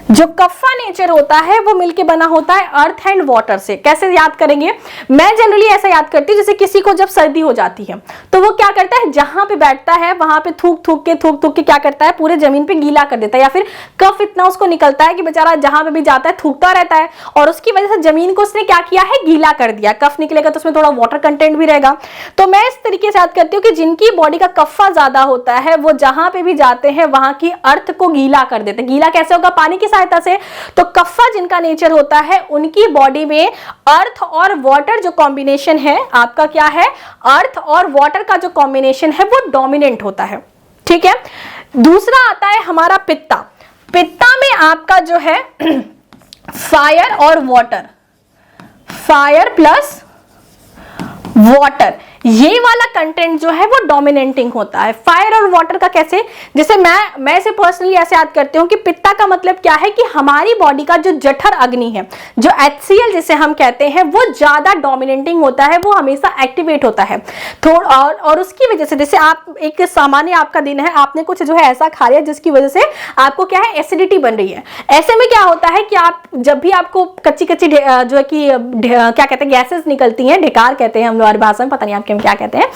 जो कफ्फा नेचर होता है वो मिलके बना होता है अर्थ एंड वाटर से। कैसे याद करेंगे, मैं जनरली ऐसा याद करती हूँ, जैसे किसी को जब सर्दी हो जाती है तो वो क्या करता है, जहां पे बैठता है वहां पे थूक थूक के क्या करता है, पूरे जमीन पे गीला कर देता है, या फिर कफ इतना उसको निकलता है कि बेचारा जहां पे भी जाता है थूकता रहता है, और उसकी वजह से जमीन को उसने क्या किया है, गीला कर दिया। कफ निकलेगा तो उसमें थोड़ा वाटर कंटेंट भी रहेगा। तो मैं इस तरीके से याद करती हूँ कि जिनकी बॉडी का कफ्फा ज्यादा होता है वो जहां पे भी जाते हैं वहां की अर्थ को गीला कर देते हैं। गीला कैसे होगा, पानी की सहायता से। तो कफ्फा जिनका नेचर होता है उनकी बॉडी में अर्थ और वाटर जो कॉम्बिनेशन है, आपका क्या है, अर्थ और वाटर का जो कॉम्बिनेशन है वो डोमिनेंट होता है। ठीक है। दूसरा आता है हमारा पित्ता। पित्ता में आपका जो है फायर और वाटर, फायर प्लस वाटर, ये वाला कंटेंट जो है वो डोमिनेटिंग होता है। फायर और वाटर का कैसे, जैसे मैं इसे पर्सनली ऐसे याद करती हूँ कि पित्ता का मतलब क्या है कि हमारी बॉडी का जो जठर अग्नि है, जो HCl जिसे हम कहते हैं, वो ज्यादा डोमिनेटिंग होता है, वो हमेशा एक्टिवेट होता है थोड़ा। और उसकी वजह से, जैसे आप एक सामान्य आपका दिन है, आपने कुछ जो है ऐसा खा लिया जिसकी वजह से आपको क्या है, एसिडिटी बन रही है। ऐसे में क्या होता है कि आप जब भी आपको कच्ची कच्ची जो है कि क्या कहते हैं, गैसेस निकलती हैं, ढेकार कहते हैं हम लोग भाषा में, पता नहीं हम क्या कहते हैं,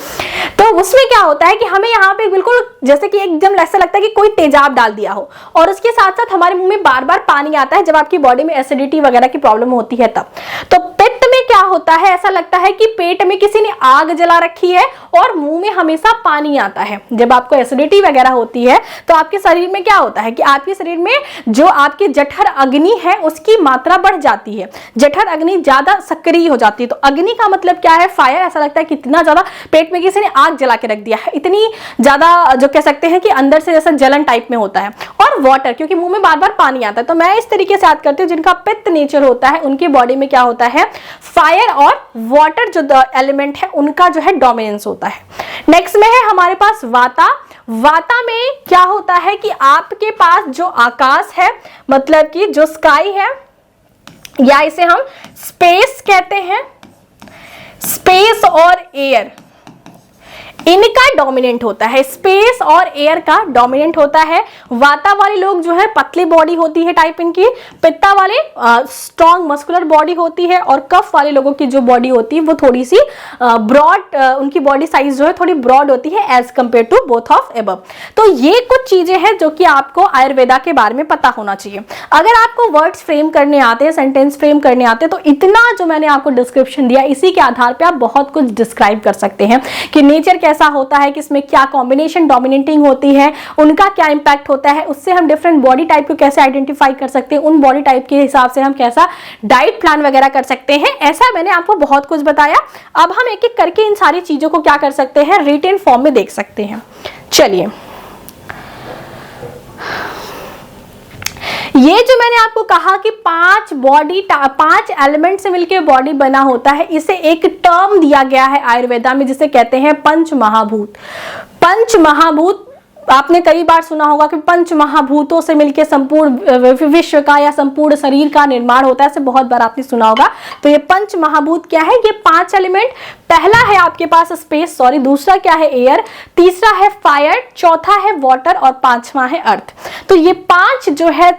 तो उसमें क्या होता है कि हमें यहाँ पे बिल्कुल जैसे कि एकदम ऐसा लगता है कि कोई तेजाब डाल दिया हो, और उसके साथ साथ हमारे मुंह में बार बार पानी आता है जब आपकी बॉडी में एसिडिटी वगैरह की प्रॉब्लम होती है तब। तो पित्त में क्या होता है, ऐसा लगता है कि पेट में किसी ने आग जला रखी है और मुंह में हमेशा पानी आता है। जब आपको एसिडिटी वगैरह होती है तो आपके शरीर में क्या होता है कि आपके शरीर में जो आपकी जठर अग्नि है उसकी मात्रा बढ़ जाती है, जठर अग्नि ज्यादा सक्रिय हो जाती है। तो अग्नि का मतलब क्या है, फायर। ऐसा लगता है कि इतना ज्यादा पेट में किसी ने आग जला के रख दिया है, इतनी ज्यादा जो कह सकते हैं कि अंदर से जैसा जलन टाइप में होता है। और वाटर, क्योंकि मुंह में बार बार पानी आता है। तो मैं इस तरीके से याद करती हूँ, जिनका पित्त नेचर होता है उनकी बॉडी में क्या होता है, फायर और वाटर जो एलिमेंट है उनका जो है डोमिनेंस होता है। नेक्स्ट में है हमारे पास वाता। वाता में क्या होता है कि आपके पास जो आकाश है, मतलब कि जो स्काई है, या इसे हम स्पेस कहते हैं, स्पेस और एयर, इनका डोमिनेंट होता है, स्पेस और एयर का डोमिनेंट होता है। वाता वाले लोग जो है पतली बॉडी होती है टाइप इनकी, पित्ता वाले स्ट्रॉन्ग मस्कुलर बॉडी होती है, और कफ वाले लोगों की जो बॉडी होती है वो थोड़ी सी ब्रॉड, उनकी बॉडी साइज जो है थोड़ी ब्रॉड होती है as compare to both of above. तो ये कुछ चीजें हैं जो कि आपको आयुर्वेदा के बारे में पता होना चाहिए। अगर आपको वर्ड्स फ्रेम करने आते हैं, सेंटेंस फ्रेम करने आते हैं, तो इतना जो मैंने आपको डिस्क्रिप्शन दिया इसी के आधार पर आप बहुत कुछ डिस्क्राइब कर सकते हैं कि नेचर कैसा होता है, किसमें क्या कॉम्बिनेशन डोमिनेटिंग होती है, उनका क्या इंपैक्ट होता है, उससे हम डिफरेंट बॉडी टाइप को कैसे आइडेंटिफाई कर सकते हैं, उन बॉडी टाइप के हिसाब से हम कैसा डाइट प्लान वगैरह कर सकते हैं। ऐसा मैंने आपको बहुत कुछ बताया। अब हम एक एक करके इन सारी चीजों को क्या कर सकते हैं, रिटन फॉर्म में देख सकते हैं। चलिए, ये जो मैंने आपको कहा कि 5 एलिमेंट से मिलकर बॉडी बना होता है, इसे एक टर्म दिया गया है आयुर्वेदा में जिसे कहते हैं पंच महाभूत। पंच महाभूत आपने कई बार सुना होगा कि पंच महाभूतों से मिलकर संपूर्ण विश्व का या संपूर्ण शरीर का निर्माण होता है, ऐसे बहुत बार आपने सुना होगा। तो ये पंच महाभूत क्या है, ये 5 एलिमेंट। पहला है आपके पास स्पेस, दूसरा क्या है एयर, तीसरा है फायर, चौथा है वाटर और 5वां है अर्थ। तो ये 5 जो है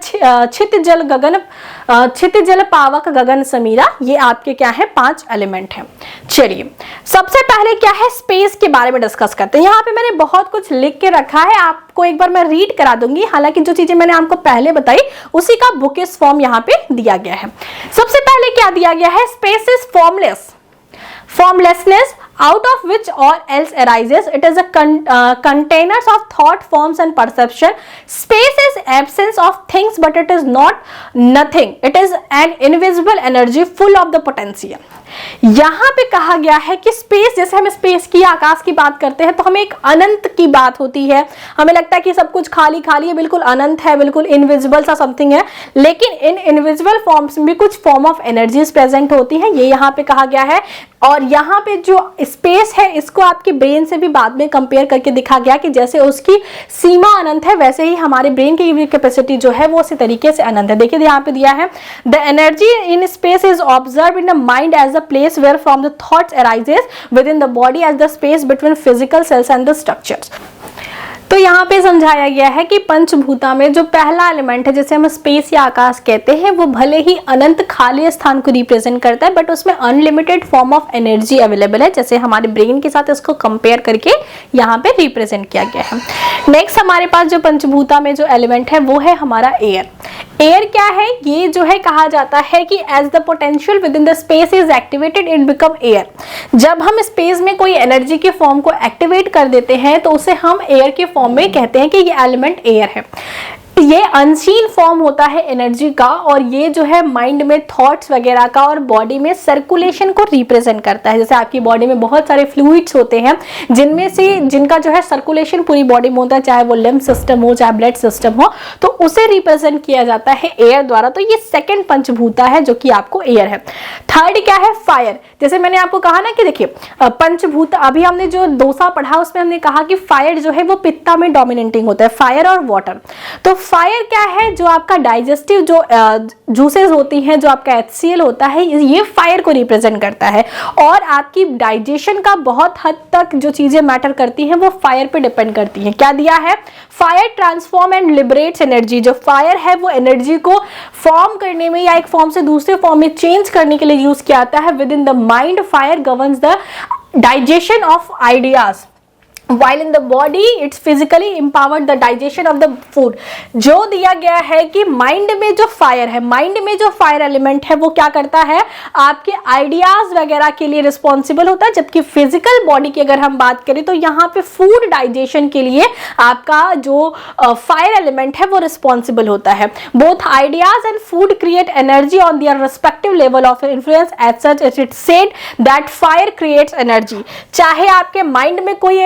क्षितिजल पावक गगन समीरा, ये आपके क्या है 5 एलिमेंट हैं। चलिए, सबसे पहले क्या है स्पेस के बारे में डिस्कस करते हैं। यहाँ पे मैंने बहुत कुछ लिख के रखा है, आपको एक बार मैं रीड करा दूंगी। हालांकि जो चीजें मैंने आपको पहले बताई उसी का बुकिश फॉर्म यहाँ पे दिया गया है। सबसे पहले क्या दिया गया है, space is formlessness out of which all else arises. It is a containers of thought, forms and perception. Space is absence of things but it is not nothing. It is an invisible energy full of the potential. यहाँ पे कहा गया है कि स्पेस, जैसे हम स्पेस की, आकाश की बात करते हैं तो हमें एक अनंत की बात होती है, हमें लगता है कि सब कुछ खाली खाली है, बिल्कुल अनंत है, बिल्कुल इनविजिबल सा समथिंग है। लेकिन इन इनविजिबल फॉर्म्स में भी कुछ फॉर्म ऑफ एनर्जीज प्रेजेंट होती हैं, ये यहाँ पे कहा गया है। और यहाँ पे जो स्पेस है इसको आपके ब्रेन से भी बाद में कंपेयर करके दिखा गया कि जैसे उसकी सीमा अनंत है वैसे ही हमारे ब्रेन की कैपेसिटी जो है वो उसी तरीके से अनंत है। देखिए यहाँ पे दिया है, the energy in space is observe in the mind as the place where from the thoughts arises within the body as the space between physical cells and the structures. तो यहाँ पे समझाया गया है कि पंचभूता में जो पहला एलिमेंट है जिसे हम स्पेस या आकाश कहते हैं, वो भले ही अनंत खाली स्थान को रिप्रेजेंट करता है बट उसमें unlimited form of energy available है, जैसे हमारे ब्रेन के साथ इसको कंपेयर करके यहाँ पे रिप्रेजेंट किया गया है। नेक्स्ट हमारे पास जो पंचभूता में जो एलिमेंट है वो है हमारा एयर। एयर क्या है, ये जो है कहा जाता है कि as the potential within the space is activated it become air. जब हम स्पेस में कोई एनर्जी के फॉर्म को एक्टिवेट कर देते हैं तो उसे हम एयर के फॉर्म में कहते हैं कि ये एलिमेंट एयर है। ये अनसीन फॉर्म होता है एनर्जी का, और ये जो है माइंड में थॉट्स वगैरह का और बॉडी में सर्कुलेशन को रिप्रेजेंट करता है। जैसे आपकी बॉडी में बहुत सारे फ्लूइड्स होते हैं जिनमें से जिनका जो है सर्कुलेशन पूरी बॉडी में होता है, चाहे वो लिम्फ सिस्टम हो चाहे ब्लड सिस्टम हो, तो उसे रिप्रेजेंट किया जाता है एयर द्वारा। तो ये सेकंड पंचभूता है जो कि आपको एयर है। थर्ड क्या है, फायर। जैसे मैंने आपको कहा ना कि देखिए पंचभूत, अभी हमने जो डोसा पढ़ा उसमें हमने कहा कि फायर जो है वो पित्ता में डोमिनेटिंग होता है, फायर और वाटर। तो फायर क्या है, जो आपका डाइजेस्टिव जो जूसेस होती हैं, जो आपका HCl होता है, ये फायर को रिप्रेजेंट करता है। और आपकी डाइजेशन का बहुत हद तक जो चीजें मैटर करती हैं वो फायर पे डिपेंड करती हैं। क्या दिया है, fire transform and liberates energy. जो फायर है वो एनर्जी को फॉर्म करने में या एक फॉर्म से दूसरे फॉर्म में चेंज करने के लिए यूज किया जाता है। With in the mind fire governs the digestion of ideas, while in the body it's physically empowered the digestion of the food। जो दिया गया है कि माइंड में जो फायर है, माइंड में जो फायर एलिमेंट है वो क्या करता है, आपके आइडियाज वगैरह के लिए रिस्पॉन्सिबल होता है। जबकि फिजिकल बॉडी की अगर हम बात करें तो यहाँ पे फूड डाइजेशन के लिए आपका जो फायर एलिमेंट है वो रिस्पॉन्सिबल होता है। Both ideas and food create energy on their respective level of influence, as such it said that fire creates energy. चाहे आपके माइंड में कोई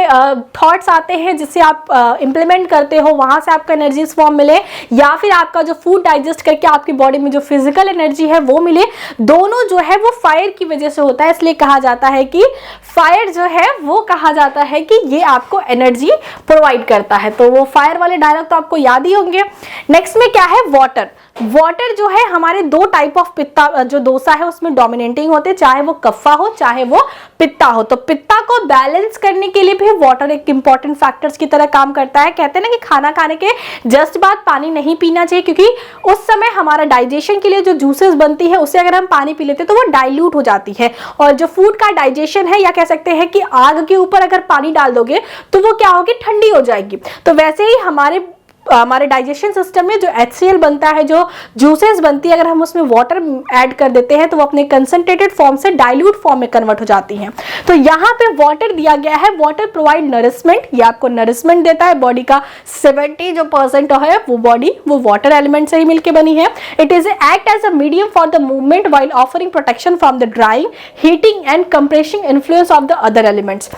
थॉट्स आते हैं जिससे आप इंप्लीमेंट करते हो, वहां से आपको एनर्जीज फॉर्म मिले, या फिर आपका जो फूड डाइजेस्ट करके आपकी बॉडी में जो फिजिकल एनर्जी है वो मिले, दोनों जो है वो फायर की वजह से होता है। इसलिए कहा जाता है कि फायर जो है वो कहा जाता है कि ये आपको एनर्जी प्रोवाइड करता है। तो वो फायर वाले डायलॉग तो आपको याद ही होंगे। नेक्स्ट में क्या है, वाटर। वाटर जो है हमारे दो टाइप ऑफ पित्ता जो डोसा है उसमें डोमिनेटिंग होते हैं, चाहे वो कफ्फा हो चाहे वो पित्ता हो। तो पित्ता को बैलेंस करने के लिए भी वाटर एक इंपॉर्टेंट फैक्टर्स की तरह काम करता है। कहते हैं ना कि खाना खाने के जस्ट बाद पानी नहीं पीना चाहिए, क्योंकि उस समय हमारा डाइजेशन के लिए जो जूसेस बनती है उससे अगर हम पानी पी लेते हैं तो वो डाइल्यूट हो जाती है, और जो फूड का डाइजेशन है, या कह सकते हैं कि आग के ऊपर अगर पानी डाल दोगे तो वो क्या होगी, ठंडी हो जाएगी। तो वैसे ही हमारे डाइजेशन सिस्टम में जो HCl बनता है, जो जूसेस बनती है, अगर हम उसमें वाटर ऐड कर देते हैं तो वो अपने कंसंट्रेटेड फॉर्म से डाइल्यूट फॉर्म में कन्वर्ट हो जाती हैं। तो यहाँ पे वाटर दिया गया है। वाटर प्रोवाइड नरिशमेंट, ये आपको नरिशमेंट देता है। बॉडी का 70% है वो बॉडी वो वाटर एलिमेंट से ही मिलकर बनी है। It is act as a medium for the movement while offering protection from the drying, heating and compressing influence of the other elements.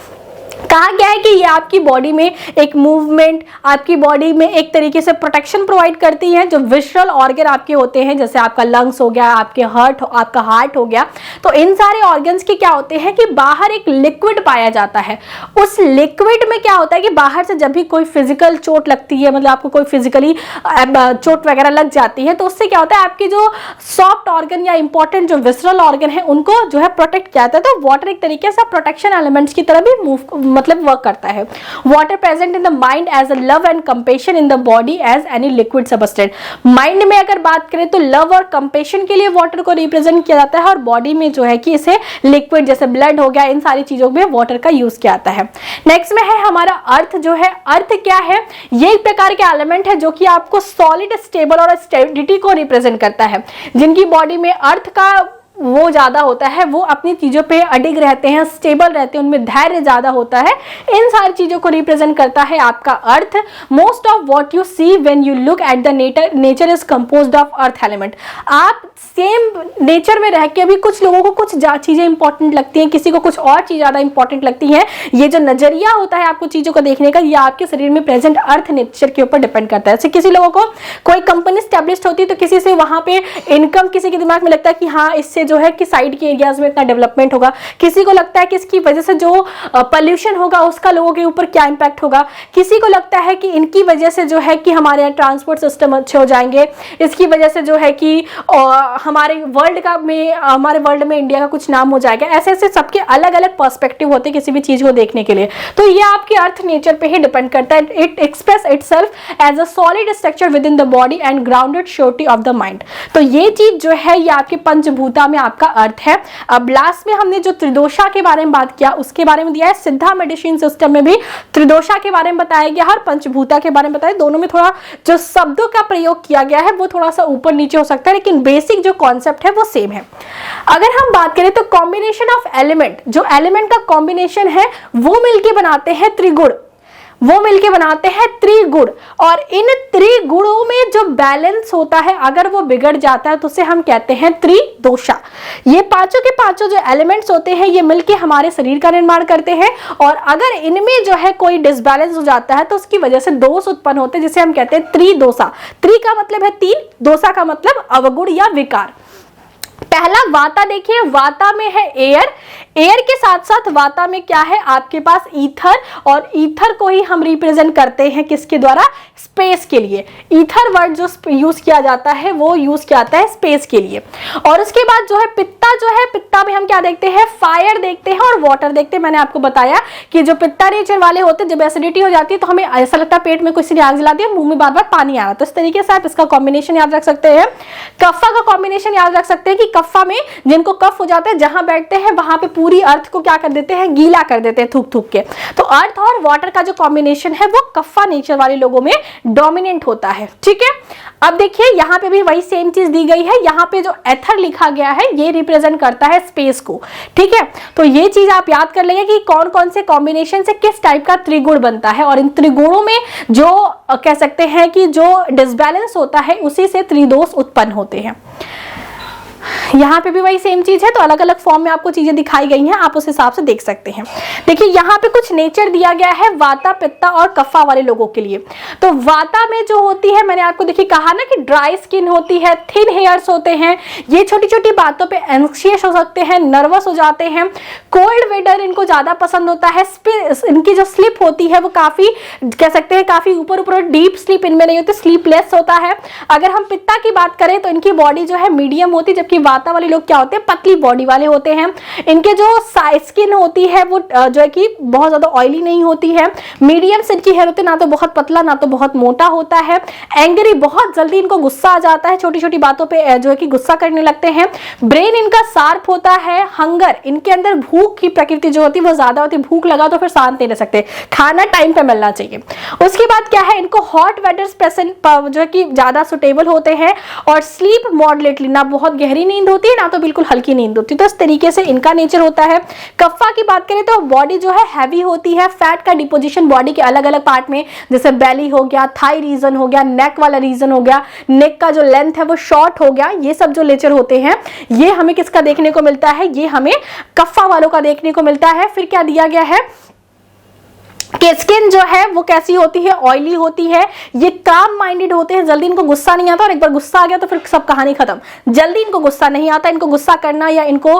कहा गया है कि ये आपकी बॉडी में एक मूवमेंट, आपकी बॉडी में एक तरीके से प्रोटेक्शन प्रोवाइड करती है। जो विशरल ऑर्गन आपके होते हैं, जैसे आपका लंग्स हो गया, आपका हार्ट हो गया, तो इन सारे ऑर्गन्स के क्या होते हैं कि बाहर एक लिक्विड पाया जाता है। उस लिक्विड में क्या होता है कि बाहर से जब भी कोई फिजिकल चोट लगती है, मतलब आपको कोई फिजिकली चोट वगैरह लग जाती है, तो उससे क्या होता है आपके जो सॉफ्ट ऑर्गन या इंपॉर्टेंट जो विसरल ऑर्गन है उनको जो है प्रोटेक्ट किया जाता है। तो वाटर एक तरीके से प्रोटेक्शन एलिमेंट्स की तरह भी मतलब वर्क करता है। Water present in the mind as a love and compassion in the body as any liquid substance. Mind में अगर बात करें तो लव और कंपेशन के लिए वाटर को रिप्रेजेंट किया जाता है, और बॉडी में जो है कि इसे लिक्विड जैसे ब्लड हो गया, इन सारी चीजों में वाटर का यूज किया जाता है। नेक्स्ट में है हमारा अर्थ। जो है अर्थ क्या है, ये एक प्रकार के एलिमेंट है जो कि आपको सॉलिड, स्टेबल और स्टेबिलिटी को रिप्रेजेंट करता है। जिनकी बॉडी में अर्थ का वो ज्यादा होता है, वो अपनी चीजों पे अडिग रहते हैं, स्टेबल रहते हैं, उनमें धैर्य ज्यादा होता है। इन सारी चीजों को रिप्रेजेंट करता है आपका earth. Most of what you see when you look at the nature is composed of earth element. आप सेम नेचर में रह के भी कुछ लोगों को कुछ चीजें इंपॉर्टेंट लगती हैं, किसी को कुछ और चीज ज्यादा इंपॉर्टेंट लगती है। ये जो नजरिया होता है आपको चीजों को देखने का, ये आपके शरीर में प्रेजेंट अर्थ नेचर के ऊपर डिपेंड करता है। जैसे किसी लोगों को कोई कंपनी स्टैब्लिश होती है तो किसी से वहां पे इनकम, किसी के दिमाग में लगता है कि हाँ इससे जो है कि साइड के एरियाज में इतना डेवलपमेंट होगा, किसी को लगता है कि इसकी वजह से जो पोल्यूशन होगा उसका लोगों के ऊपर क्या इंपैक्ट होगा, किसी को लगता है कि इनकी वजह से जो है कि हमारे यहाँ ट्रांसपोर्ट सिस्टम अच्छे हो जाएंगे, इसकी वजह से जो है कि हमारे वर्ल्ड में इंडिया का कुछ नाम हो जाएगा। ऐसे ऐसे सबके अलग अलग पर्सपेक्टिव होते हैं किसी भी चीज को देखने के लिए। तो ये आपके अर्थ नेचर पे ही डिपेंड करता है। It express itself as a solid structure within the body and grounded surety of the mind. तो ये चीज जो है ये आपके पंचभूता में आपका अर्थ है। अब लास्ट में हमने जो त्रिदोषा के बारे में बात किया उसके बारे में दिया है। सिद्धा मेडिसिन सिस्टम में भी त्रिदोषा के बारे में बताया गया और पंचभूता के बारे में बताया। दोनों में थोड़ा जो शब्दों का प्रयोग किया गया है वो थोड़ा सा ऊपर नीचे हो सकता है, लेकिन बेसिक जो कॉन्सेप्ट है वो सेम है। अगर हम बात करें तो कॉम्बिनेशन ऑफ एलिमेंट, जो एलिमेंट का कॉम्बिनेशन है वो मिलके बनाते हैं त्रिगुण, वो मिलके बनाते हैं त्रिगुण। और इन त्रिगुणों में जो बैलेंस होता है अगर वो बिगड़ जाता है तो उसे हम कहते हैं त्रिदोषा। ये पांचों के पांचों जो एलिमेंट्स होते हैं ये मिलके हमारे शरीर का निर्माण करते हैं, और अगर इनमें जो है कोई डिसबैलेंस हो जाता है तो उसकी वजह से दोष उत्पन्न होते हैं, जिसे हम कहते हैं त्रिदोषा। त्रि का मतलब है तीन, दोषा का मतलब अवगुण या विकार। पहला वाता देखिए, वाता में है एयर, एयर के साथ साथ वाता में क्या है आपके पास ईथर, और ईथर को ही हम रिप्रेजेंट करते हैं किसके द्वारा, स्पेस के लिए। ईथर वर्ड जो यूज किया जाता है वो यूज किया जाता है स्पेस के लिए। और उसके बाद जो है पित्ता, जो है पित्ता में हम क्या देखते हैं, फायर देखते हैं और वाटर देखते हैं। मैंने आपको बताया कि जो पित्ता नेचर वाले होते हैं जब एसिडिटी हो जाती है तो हमें ऐसा लगता है पेट में किसी ने आग जला दिया, मुंह में बार बार पानी आ रहा है। तो इस तरीके से आप इसका कॉम्बिनेशन याद रख सकते हैं। कफ्फा का कॉम्बिनेशन याद रख सकते हैं कि कफ्फा में जिनको कफ हो जाता है जहां बैठते हैं वहां पे पूरी अर्थ को क्या कर देते हैं, गीला कर देते हैं थूक थूक के। तो अर्थ और वाटर का जो कॉम्बिनेशन है वो कफ्फा नेचर वाले लोगों में डोमिनेंट होता है। ठीक है, अब देखिए यहाँ पे भी वही सेम चीज दी गई है। यहाँ पे जो एथर लिखा गया है ये रिप्रेजेंट करता है स्पेस को। ठीक है, तो ये चीज आप याद कर लेंगे कि कौन कौन से कॉम्बिनेशन से किस टाइप का त्रिगुण बनता है, और इन त्रिगुणों में जो कह सकते हैं कि जो डिसबैलेंस होता है उसी से त्रिदोष उत्पन्न होते हैं। यहाँ पे भी वही सेम चीज है, तो अलग अलग फॉर्म में आपको चीजें दिखाई गई हैं, आप उस हिसाब से देख सकते हैं। देखिए यहाँ पे कुछ नेचर दिया गया है वाता, पित्ता और कफा वाले लोगों के लिए। तो वाता में जो होती है, मैंने आपको देखिए कहा ना कि ड्राई स्किन होती है, थिन हेयर्स होते हैं, ये छोटी छोटी बातों पे एंग्शियस हो सकते हैं, नर्वस हो जाते हैं, कोल्ड वेदर इनको ज्यादा पसंद होता है, इनकी जो स्लीप होती है वो काफी कह सकते हैं काफी ऊपर ऊपर, डीप स्लीप इनमें नहीं होती, स्लीपलेस होता है। अगर हम पित्ता की बात करें तो इनकी बॉडी जो है मीडियम होती है, जबकि वाता वाले लोग क्या होते हैं, पतली बॉडी वाले होते हैं। इनके जो स्किन होती है वो जो है कि बहुत ज्यादा ऑयली नहीं होती है, मीडियम से इनकी हेयर होती है, ना तो बहुत पतला ना तो बहुत मोटा होता है। एंग्री, बहुत जल्दी इनको गुस्सा आ जाता है, छोटी छोटी बातों पे जो है कि गुस्सा करने लगते हैं। ब्रेन इनका शार्प होता है। हंगर, इनके अंदर भूख की प्रकृति जो होती है वो ज्यादा होती है, भूख लगा तो फिर शांत नहीं रह सकते, खाना टाइम पे मिलना चाहिए। उसके बाद क्या है, इनको हॉट वेदर जो है कि ज्यादा सुटेबल होते हैं। और स्लीप मॉडरेटली, ना बहुत गहरी नींद होती है ना तो बिल्कुल हल्की नींद होती है, तो इस तरीके से इनका नेचर होता है। कफा की बात करें तो बॉडी जो है हैवी होती है, फैट का डिपोजिशन बॉडी के अलग अलग पार्ट में, जैसे बेली हो गया, थाई रीजन हो गया, नेक वाला रीजन हो गया, नेक का जो लेंथ है वो शॉर्ट हो गया, ये सब जो नेचर होते हैं ये हमें किसका देखने को मिलता है, ये हमें कफा वालों का देखने को मिलता है। फिर क्या दिया गया है कि स्किन जो है वो कैसी होती है, ऑयली होती है। ये काम माइंडेड होते हैं, जल्दी इनको गुस्सा नहीं आता, और एक बार गुस्सा आ गया तो फिर सब कहानी खत्म। जल्दी इनको गुस्सा नहीं आता, इनको गुस्सा करना या इनको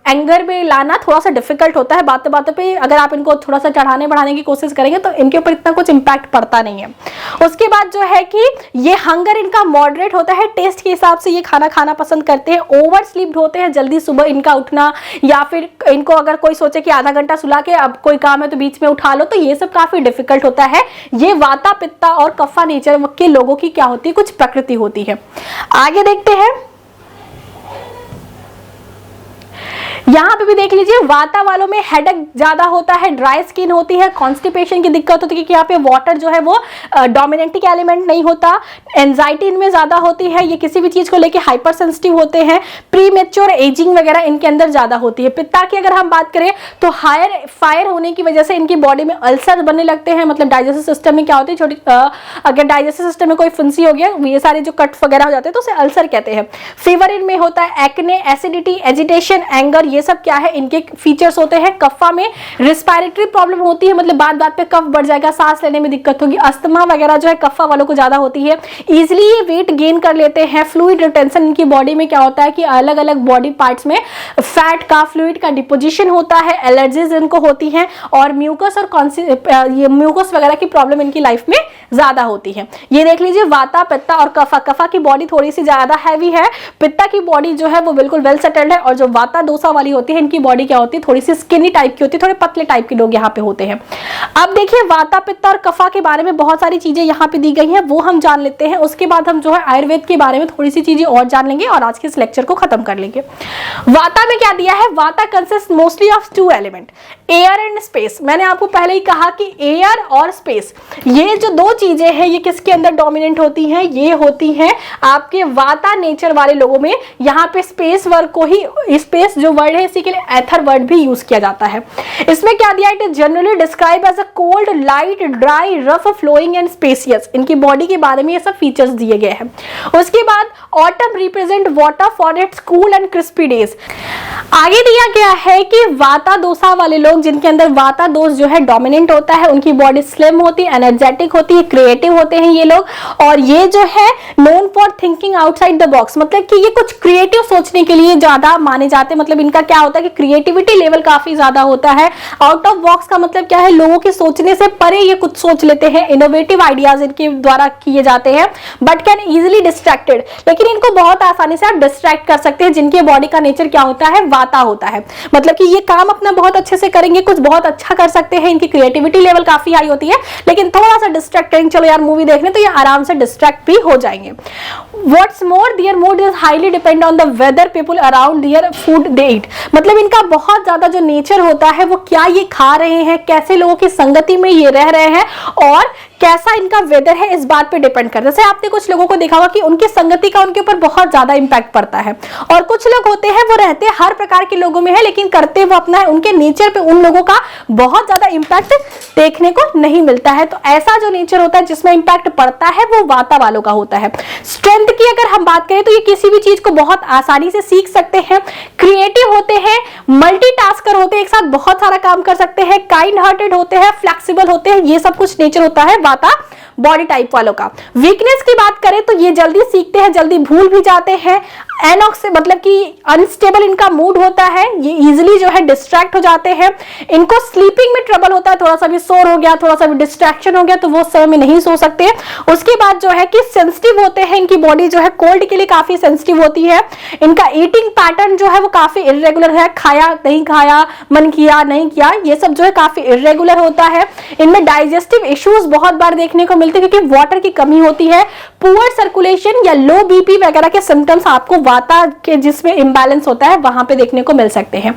एंगर में लाना थोड़ा सा डिफिकल्ट होता है। बातों बातों पे अगर आप इनको थोड़ा सा चढ़ाने बढ़ाने की कोशिश करेंगे तो इनके ऊपर इतना कुछ इंपैक्ट पड़ता नहीं है। उसके बाद जो है कि ये हंगर इनका मॉडरेट होता है, टेस्ट के हिसाब से ये खाना खाना पसंद करते हैं। ओवर स्लीप्ड होते हैं, जल्दी सुबह इनका उठना, या फिर इनको अगर कोई सोचे कि आधा घंटा सुला के अब कोई काम है तो बीच में उठा लो, तो ये सब काफी डिफिकल्ट होता है। ये वाता, पित्ता और कफा नेचर के लोगों की क्या होती है, कुछ प्रकृति होती है। आगे देखते हैं, यहाँ पे भी देख लीजिए, वाता वालों में हेडेक ज्यादा होता है, ड्राई स्किन होती है, कॉन्स्टिपेशन की दिक्कत होती है क्योंकि यहाँ पे वाटर जो है वो डोमिनेटिंग एलिमेंट नहीं होता। एंजाइटी इनमें ज्यादा होती है, ये किसी भी चीज को लेके हाइपर सेंसिटिव होते हैं। प्री मैच्योर एजिंग वगैरह इनके अंदर ज्यादा होती है। पित्ता की अगर हम बात करें तो हायर फायर होने की वजह से इनकी बॉडी में अल्सर बनने लगते हैं। मतलब डाइजेस्टिव सिस्टम में क्या होती है, छोटी अगर डाइजेस्टिव सिस्टम में कोई फुंसी हो गया, ये सारे जो कट वगैरह हो जाते हैं तो उसे अल्सर कहते हैं। फीवर इनमें होता है, एक्ने, एसिडिटी, एजिटेशन, एंगर, ये सब क्या है इनके फीचर्स होते हैं। कफा में रिस्पायरेटरी प्रॉब्लम होती है, मतलब बात बात पे कफ बढ़ जाएगा, सांस लेने में दिक्कत होगी। अस्थमा वगैरह जो है कफा वालों को ज्यादा होती है। इजिली ये वेट गेन कर लेते हैं। फ्लूइड रिटेंशन, इनकी बॉडी में क्या होता है कि अलग अलग बॉडी पार्ट्स में फैट का, फ्लूइड का डिपोजिशन होता है। एलर्जीज इनको होती है, और म्यूकस और ये म्यूकस वगैरह की प्रॉब्लम इनकी लाइफ में ज्यादा होती है। ये देख लीजिए, वाता, पित्ता और कफा। कफा की बॉडी थोड़ी सी ज्यादा हैवी है, पित्ता की बॉडी जो है वो बिल्कुल वेल सेटल्ड है, और जो वाता दोसा वाली होती है इनकी बॉडी क्या होती है, थोड़ी सी स्किनी टाइप की होती है, थोड़े पतले टाइप के लोग यहाँ पे होते हैं। अब देखिए, वाता, पित्ता और कफा के बारे में बहुत सारी चीजें यहाँ पे दी गई हैं, वो हम जान लेते हैं। उसके बाद हम जो है आयुर्वेद के बारे में थोड़ी सी चीजें और जान लेंगे और आज के इस लेक्चर को खत्म कर लेंगे। वाता में क्या दिया है, vata consist mostly of two element, air and space. मैंने आपको पहले ही कहा कि एयर और स्पेस, ये जो दो चीजें हैं ये किसके अंदर डोमिनेंट होती हैं, ये होती हैं आपके वाता नेचर वाले लोगों में। यहाँ पे स्पेस वर्ड को ही, स्पेस जो वर्ड है इसी के लिए एथर वर्ड भी यूज किया जाता है। इसमें क्या दिया, it is generally describe as a cold, light, dry, rough, flowing and spacious. इनकी बॉडी के बारे में ये सब फीचर्स दिए गए हैं। उसके बाद autumn represent water for its cool and crispy days. आगे दिया गया है कि वाता दोषा वाले लोग, जिनके अंदर वाता दोष जो है डोमिनेंट होता है, उनकी बॉडी स्लिम होती है, एनर्जेटिक होती है, क्रिएटिव होते हैं ये लोग, और ये जो है known for thinking outside the box. मतलब कि ये कुछ क्रिएटिव सोचने के लिए ज्यादा माने जाते हैं। मतलब इनका क्या होता है कि क्रिएटिविटी लेवल काफी ज्यादा होता है। आउट ऑफ बॉक्स का मतलब क्या है, लोगों के सोचने से परे ये कुछ सोच लेते हैं, इनोवेटिव आइडियाज इनके द्वारा किए जाते हैं, बट कैन इजिली डिस्ट्रैक्टेड। लेकिन इनको बहुत आसानी से आप डिस्ट्रैक्ट कर सकते हैं, जिनके बॉडी का नेचर क्या होता है, वाता होता है। मतलब कि ये काम अपना बहुत अच्छे से करेंगे, कुछ बहुत अच्छा कर सकते हैं, इनकी क्रिएटिविटी लेवल काफी हाई होती है, लेकिन थोड़ा सा डिस्ट्रैक्ट करेंगे, चलो यार मूवी देखने, तो ये आराम से डिस्ट्रैक्ट भी हो जाएंगे। What's more, their mood is highly depend on the weather, people around their food they eat। मतलब इनका बहुत ज्यादा जो नेचर होता है वो क्या ये खा रहे हैं, कैसे लोगों की संगति में ये रह रहे हैं, और कैसा इनका वेदर है इस बात पे डिपेंड करता है। जैसे आपने कुछ लोगों को देखा होगा कि उनकी संगति का उनके ऊपर बहुत ज्यादा इंपैक्ट पड़ता है, और कुछ लोग होते हैं वो रहते हैं हर प्रकार के लोगों में है लेकिन करते वो अपना है, उनके नेचर पे उन लोगों का बहुत ज्यादा इंपैक्ट देखने को नहीं मिलता है। तो ऐसा जो नेचर होता है जिसमें इंपैक्ट पड़ता है वो वाता वालों का होता है। स्ट्रेंथ की अगर हम बात करें तो ये किसी भी चीज को बहुत आसानी से सीख सकते हैं, क्रिएटिव होते हैं, मल्टीटास्कर होते हैं, एक साथ बहुत सारा काम कर सकते हैं, काइंड हार्टेड होते हैं, फ्लेक्सिबल होते हैं, ये सब कुछ नेचर होता है वाता बॉडी टाइप वालों का। वीकनेस की बात करें तो ये जल्दी सीखते हैं, जल्दी भूल भी जाते हैं, एनॉक्स मतलब कि अनस्टेबल इनका मूड होता है, ये इजीली जो है डिस्ट्रैक्ट हो जाते हैं, इनको स्लीपिंग में ट्रबल होता है, थोड़ा सा भी शोर हो गया, थोड़ा सा भी डिस्ट्रैक्शन हो गया तो वो समय में नहीं सो सकते। उसके बाद जो है कि सेंसिटिव होते हैं, इनकी बॉडी जो है कोल्ड के लिए काफी सेंसिटिव होती है, इनका ईटिंग पैटर्न जो है वो काफी इरेगुलर है, खाया नहीं खाया, मन किया नहीं किया, ये सब जो है काफी इरेगुलर होता है। इनमें डाइजेस्टिव इश्यूज बहुत बार देखने को मिलते हैं क्योंकि वाटर की कमी होती है, पुअर सर्कुलेशन या लो बीपी वगैरह के सिम्टम्स आपको वाता के जिसमें इंबैलेंस होता है वहां पे देखने को मिल सकते हैं।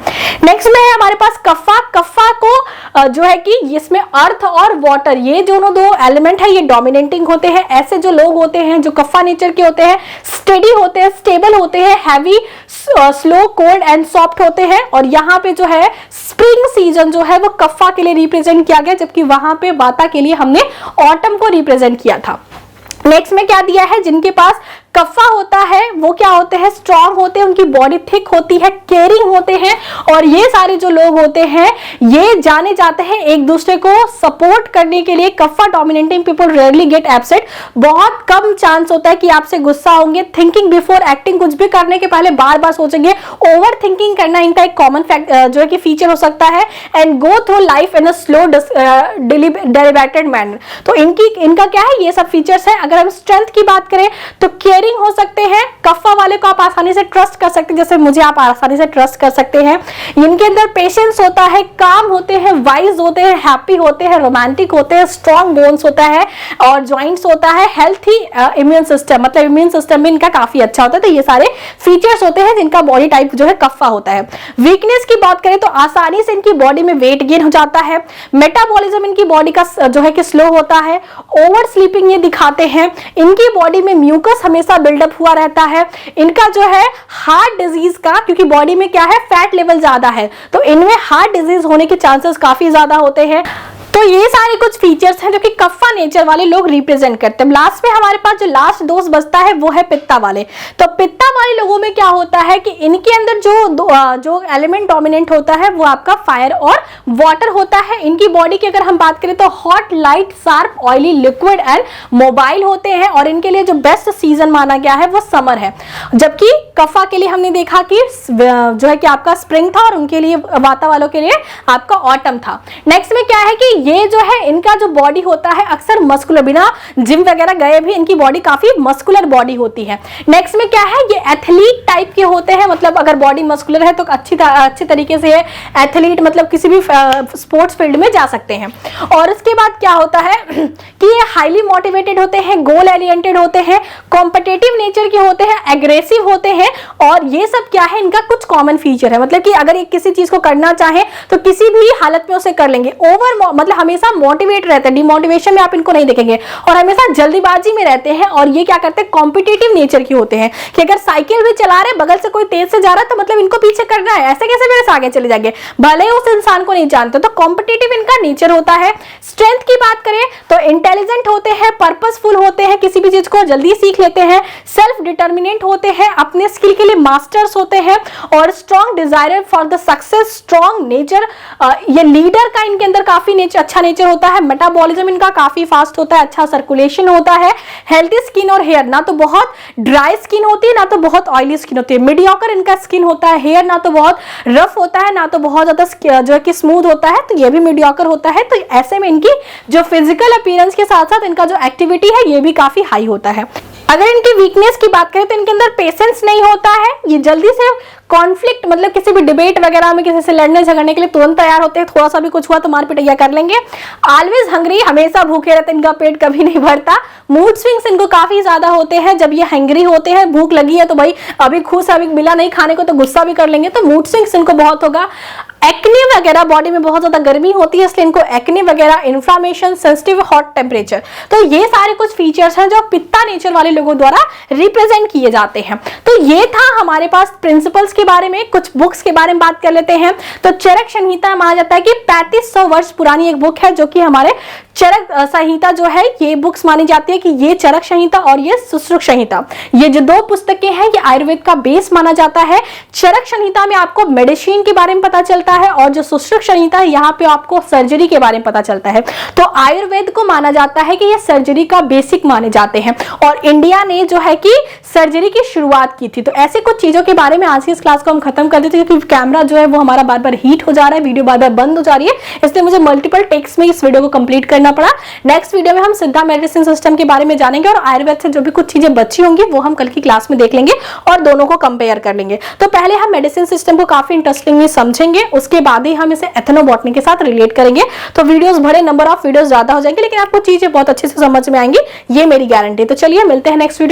नेक्स्ट में है हमारे पास कफ्फा। कफ्फा को जो है कि इसमें अर्थ और वाटर ये दोनों दो एलिमेंट है, ये डोमिनेटिंग होते हैं। ऐसे जो लोग होते हैं जो कफ्फा नेचर के होते हैं, स्टेडी होते हैं, स्टेबल होते हैं, heavy, slow, cold and soft होते हैं। और यहाँ पे जो है स्प्रिंग सीजन जो है वो कफ्फा के लिए रिप्रेजेंट किया गया, जबकि वहां पे वाता के लिए हमने ऑटम को रिप्रेजेंट किया था। नेक्स्ट में क्या दिया है, जिनके पास कफ्फा होता है वो क्या होते हैं, स्ट्रांग होते हैं, उनकी बॉडी थिक होती है, केयरिंग होते हैं, और ये सारे जो लोग होते हैं ये जाने जाते हैं एक दूसरे को सपोर्ट करने के लिए। Kapha dominating people rarely get upset, बहुत कम चांस होता है कि आपसे गुस्सा होंगे। थिंकिंग बिफोर एक्टिंग, कुछ भी करने के पहले बार बार सोचेंगे, ओवर थिंकिंग करना इनका एक कॉमन जो है कि फीचर हो सकता है। And go through life in a slow deliberated manner, तो इनका क्या है, ये सब फीचर्स है। अगर हम स्ट्रेंथ की बात करें तो हो सकते हैं, कफ्फा वाले को आप आसानी से ट्रस्ट कर सकते हैं, जैसे मुझे आप आसानी से ट्रस्ट कर सकते हैं। इनके अंदर पेशेंस होता है, काम होते हैं, वाइज होते हैं, हैप्पी होते हैं, रोमांटिक होते हैं, स्ट्रॉन्ग बोन्स होता है और जॉइंट्स होता है, हेल्थी इम्यून सिस्टम, मतलब इम्यून सिस्टम भी इनका काफी अच्छा होता है। तो ये सारे फीचर्स होते हैं जिनका बॉडी टाइप जो है कफ्फा होता है। वीकनेस की बात करें तो आसानी से इनकी बॉडी में वेट गेन हो जाता है, मेटाबॉलिज्म इनकी बॉडी का जो है कि स्लो होता है, ओवर स्लीपिंग ये दिखाते हैं, इनकी बॉडी में म्यूकस हमेशा बिल्डअप हुआ रहता है। इनका जो है हार्ट डिजीज का, क्योंकि बॉडी में क्या है फैट लेवल ज्यादा है तो इनमें हार्ट डिजीज होने के चांसेस काफी ज्यादा होते हैं। तो ये सारे कुछ फीचर्स हैं जो कि कफ्फा नेचर वाले लोग रिप्रेजेंट करते हैं। लास्ट में हमारे पास जो लास्ट डोज बचता है वो है पित्ता वाले। तो पित्ता वाले लोगों में क्या होता है कि इनके अंदर जो एलिमेंट डोमिनेंट होता है वो आपका फायर और वाटर होता है। इनकी बॉडी की अगर हम बात करें तो hot, light, sharp, oily, liquid and mobile होते हैं, और इनके लिए जो बेस्ट सीजन माना गया है वो समर है। जबकि कफ्फा के लिए हमने देखा कि जो है कि आपका स्प्रिंग था और उनके लिए वाता वालों के लिए आपका ऑटम था। नेक्स्ट में क्या है कि ये जो है इनका जो बॉडी होता है अक्सर मस्कुलर, बिना जिम वगैरह गए भी इनकी बॉडी काफी मस्कुलर बॉडी होती है। नेक्स्ट में क्या है, ये एथलीट टाइप के होते हैं, मतलब अगर बॉडी मस्कुलर है तो अच्छी तरीके से एथलीट मतलब किसी भी स्पोर्ट्स फील्ड में जा सकते हैं। और इसके बाद क्या होता है कि ये हाईली मोटिवेटेड होते हैं, गोल ओरिएंटेड होते हैं, कॉम्पिटिटिव नेचर के होते हैं, एग्रेसिव होते हैं। और ये सब क्या है, इनका कुछ कॉमन फीचर है, मतलब कि अगर ये किसी चीज को करना चाहे तो किसी भी हालत में उसे कर लेंगे। ओवर मतलब हमेशा मोटिवेट रहते हैं, डिमोटिवेशन में आप इनको नहीं देखेंगे, और हमेशा जल्दीबाजी में रहते हैं। और ये क्या करते हैं, कॉम्पिटिटिव नेचर के होते हैं कि अगर साइकिल भी चला रहे, बगल से कोई तेज से जा रहा है तो मतलब इनको पीछे करना है, ऐसे कैसे मेरे से आगे चले जाएंगे, भले उस इंसान को नहीं जानते। तो कॉम्पिटिटिव इनका नेचर होता है। स्ट्रेंथ की बात करें तो इंटेलिजेंट होते हैं, पर्पसफुल होते हैं, किसी भी चीज को जल्दी सीख लेते हैं, सेल्फ डिटर्मिनेंट होते हैं, अपने स्किल के लिए मास्टर्स होते हैं, और strong desire for the success, strong nature. ये लीडर का इनके अंदर काफी अच्छा नेचर होता है। मेटाबॉलिज्म इनका काफी फास्ट होता है, अच्छा सर्कुलेशन होता है, हेल्थी स्किन और हेयर, ना तो बहुत ड्राई स्किन होती है ना तो बहुत ऑयली स्किन होती है, मीडियोकर इनका स्किन होता है, हेयर ना तो बहुत रफ होता है ना तो बहुत ज्यादा जो है कि स्मूथ होता है, तो ये भी मीडियोकर होता है। तो ऐसे में इनकी जो फिजिकल अपीयरेंस के साथ साथ इनका जो एक्टिविटी है ये भी काफी हाई होता है। अगर इनकी वीकनेस की बात करें तो इनके अंदर पेशेंस नहीं होता है, ये जल्दी से कॉन्फ्लिक्ट मतलब किसी भी डिबेट वगैरह में किसी से लड़ने झगड़ने के लिए तुरंत तैयार होते हैं, थोड़ा सा भी कुछ हुआ तो मार पिटैया कर लेंगे। ऑलवेज हंग्री, हमेशा भूखे रहते हैं, इनका पेट कभी नहीं भरता। मूड स्विंग्स इनको काफी ज्यादा होते हैं, जब ये हंग्री होते हैं, भूख लगी है तो भाई अभी खुश, अभी मिला नहीं खाने को तो गुस्सा भी कर लेंगे, तो मूड स्विंग्स इनको बहुत होगा। एक्ने वगैरह, बॉडी में बहुत ज्यादा गर्मी होती है इसलिए इनको एक्ने वगैरह, इन्फ्लामेशन, सेंसिटिव हॉट टेम्परेचर, तो ये सारे कुछ फीचर्स हैं जो पित्ता नेचर वाले लोगों द्वारा रिप्रेजेंट किए जाते हैं। तो ये था हमारे पास प्रिंसिपल्स के बारे में। कुछ बुक्स के बारे में बात कर लेते हैं। तो चरक संहिता माना जाता है कि 3500 वर्ष पुरानी एक बुक है, जो कि हमारे चरक संहिता जो है ये बुक्स मानी जाती है कि ये चरक संहिता और ये सुश्रुत संहिता, ये जो दो पुस्तकें हैं ये आयुर्वेद का बेस माना जाता है। चरक संहिता में आपको मेडिसिन के बारे में पता चलता है और जो सुश्रुत संहिता है यहाँ पे आपको सर्जरी के बारे में पता चलता है। तो आयुर्वेद को माना जाता है कि ये सर्जरी का बेसिक माने जाते हैं और इंडिया ने जो है कि सर्जरी की शुरुआत की थी। तो ऐसे कुछ चीजों के बारे में आज की इस क्लास को हम खत्म कर देते हैं, क्योंकि कैमरा जो है वो हमारा बार बार हीट हो जा रहा है, वीडियो बार बार बंद हो जा रही है, इसलिए मुझे मल्टीपल टेक्स में इस वीडियो को कंप्लीट करना पड़ा। नेक्स्ट वीडियो में हम सिद्धा मेडिसिन सिस्टम के बारे में जानेंगे और आयुर्वेद से जो भी कुछ चीजें बची होंगी वो हम कल की क्लास में देख लेंगे और दोनों को कंपेयर कर लेंगे। तो पहले हम मेडिसिन सिस्टम को काफी इंटरेस्टिंगली समझेंगे, उसके बाद ही हम इसे एथनोबॉटनी के साथ रिलेट करेंगे। तो वीडियोस बड़े नंबर ऑफ वीडियोस ज्यादा हो जाएंगे, लेकिन आपको चीजें बहुत अच्छे से समझ में आएंगी, ये मेरी गारंटी। तो चलिए मिलते हैं नेक्स्ट वीडियो में।